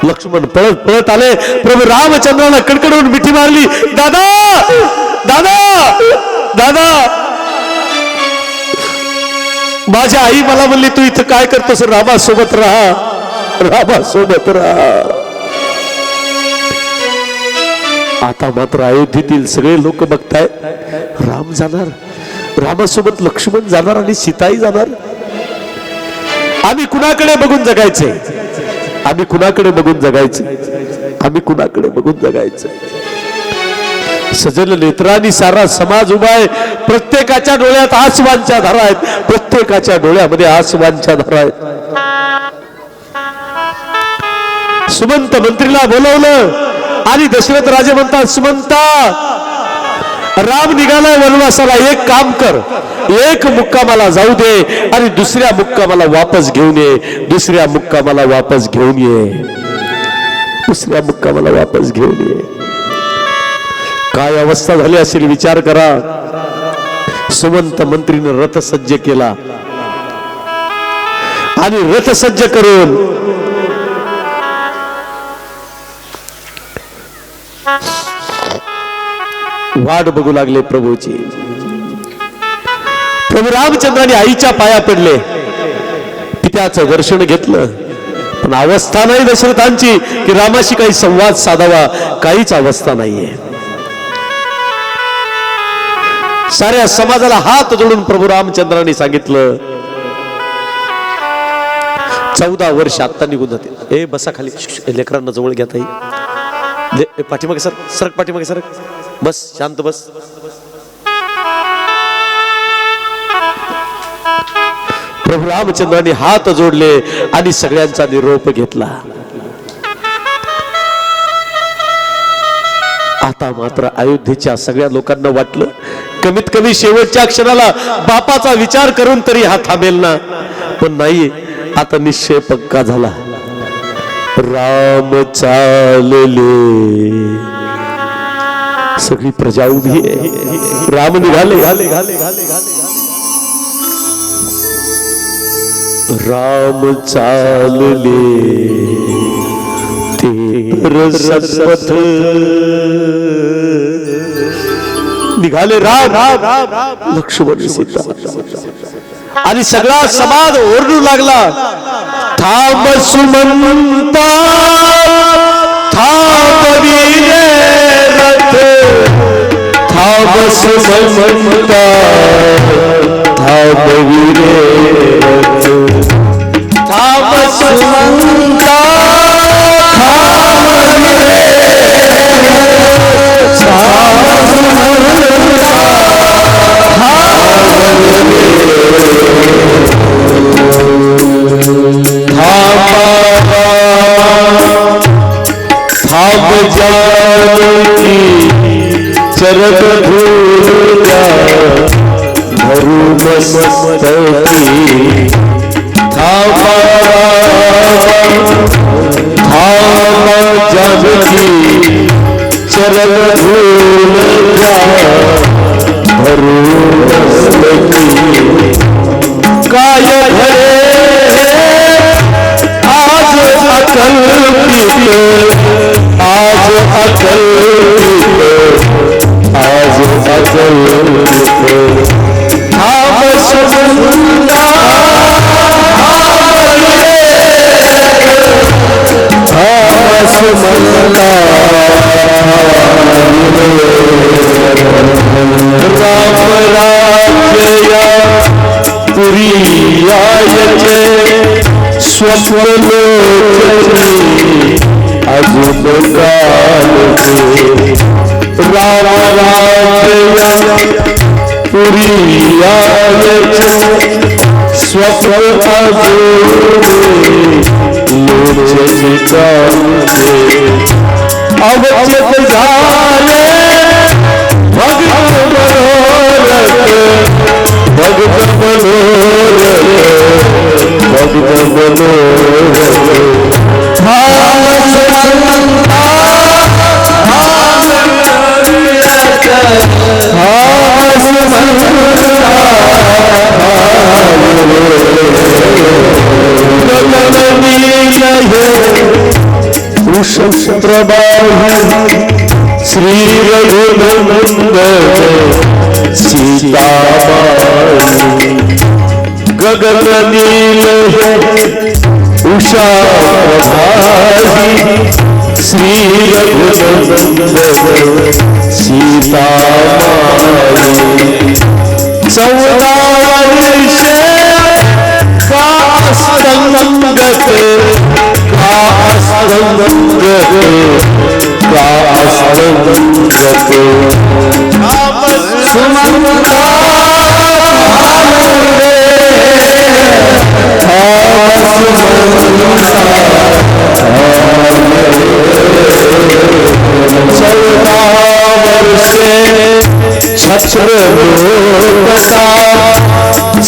Speaker 1: लक्ष्मण पळत पळत आले, प्रभू रामचंद्राला कडकडून मिठी मारली, दादा दादा दादा. माझ्या आई मला म्हणली तू इथं काय करतोस, रामासोबत राहा, रामासोबत राहा. आता मात्र अयोध्येतील सगळे लोक बघतायत, राम जाणार, रामासोबत लक्ष्मण जाणार आणि सीताई जाणार. आम्ही कुणाकडे बघून जगायचे, आम्ही कुणाकडे बघून जगायचे, आम्ही कुणाकडे बघून जगायचे. सजल नेत्रांनी सारा समाज उभा आहे, प्रत्येकाच्या डोळ्यात आसवांच्या धारा आहेत, प्रत्येकाच्या डोळ्यामध्ये आसवांच्या धारा आहेत. सुमंत मंत्रीला बोलवलं आणि दशरथ राजे म्हणतात, सुमंता राम निघालाय वनवासाला, एक काम कर, एक मुक्कामाला जाऊ दे आणि दुसऱ्या मुक्कामाला वापस घेऊन ये, दुसऱ्या मुक्कामाला वापस घेऊन ये, दुसऱ्या मुक्कामाला वापस घेऊन ये. काय अवस्था झाली असेल विचार करा. सुमंत मंत्रीने रथ सज्ज केला आणि रथ सज्ज करून वाट बघू लागले प्रभूची. प्रभू रामचंद्राने आईच्या पाया पडले, पित्याचं दर्शन घेतलं, पण अवस्था नाही दशरथांची की रामाशी काही संवाद साधावा, काहीच अवस्था नाहीये. साऱ्या समाजाला हात जोडून प्रभू रामचंद्राने सांगितलं, 14 वर्ष आता निघून जाते. ए बसा खाली, लेकरांना जवळ घ्या ताई, पाठीमागे सर, सरक पाठीमागे सरक, बस शांत बस. प्रभू रामचंद्रांनी हात जोडले आणि सगळ्यांचा निरोप घेतला. आता मात्र अयोध्येच्या सगळ्या लोकांना वाटलं कमीत कमी शेवटच्या क्षणाला बापाचा विचार करून तरी हा थांबेल ना, पण नाही. आता निश्चय पक्का झाला, राम चालले. सगळी प्रजा उभी आहे, राम निघाले, राम चालले तेर सपथ निघाले, राम लक्ष्मण सीता. आणि सगळा समाज ओरडू लागला, थांब सुमंता, थांबविले रथ, थांब सुमंता, थांबविले रथ, थांब सुमंता, थांबविले चरक धूजा धरू मस्तकी, थांबा थांबा जानकी चरक धूजा धरू मस्तकी. काय घरे आज अकल्पित, आज अकल्पित, आज अकल्पित. थांब सुमंता, थांब
Speaker 2: राम पुरी स्वप्न अवचित झाले भगत प्रभावी श्री रघुनंदन सीताबाई गगन नील उषा प्रभावी श्री रघुनंदन सीताबाई 14 वर्ष का संगत छत्र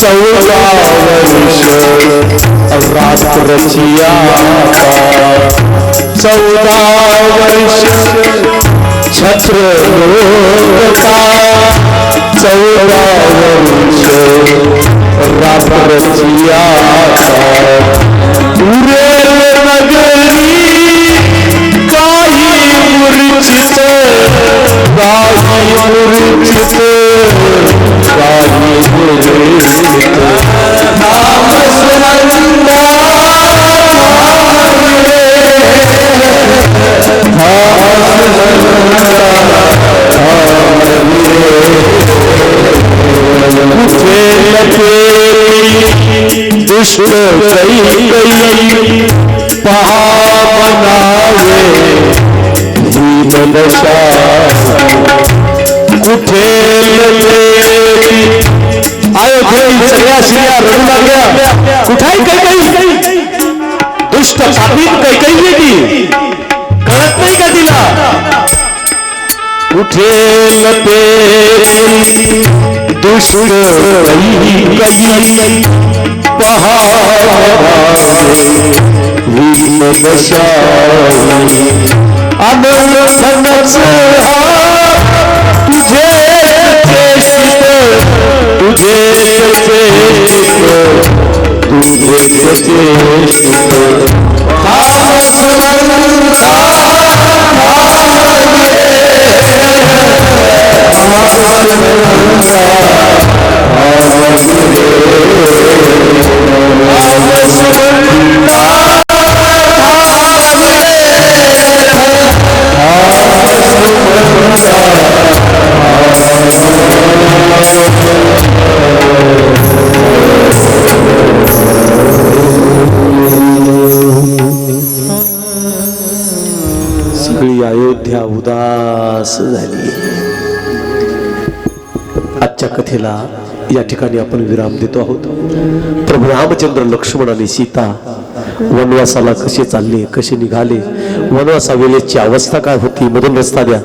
Speaker 2: 14 वर्ष रात्र रचिया 14 वर्ष छत्र 14 वर्ष रात्र रचिया पूरे नगरी काही मूर्छित दुष्ट बनावे दशा कुठे अयोध्या श्रिया रडू लागल्या कुठाही काही दुष्ट पापीत काही गेली कळत नाही का तिला कुठे लपे दुष्ट दशा अनंत तुझे तुझे सगळी अयोध्या उदास झाली. आजच्या कथेला या ठिकाणी आपण विराम देतो आहोत. प्रभू रामचंद्र लक्ष्मण आणि सीता वनवासाला कसे चालले, कसे निघाले, वनवासा वेळेची अवस्था काय होती, मधून रस्ता द्या.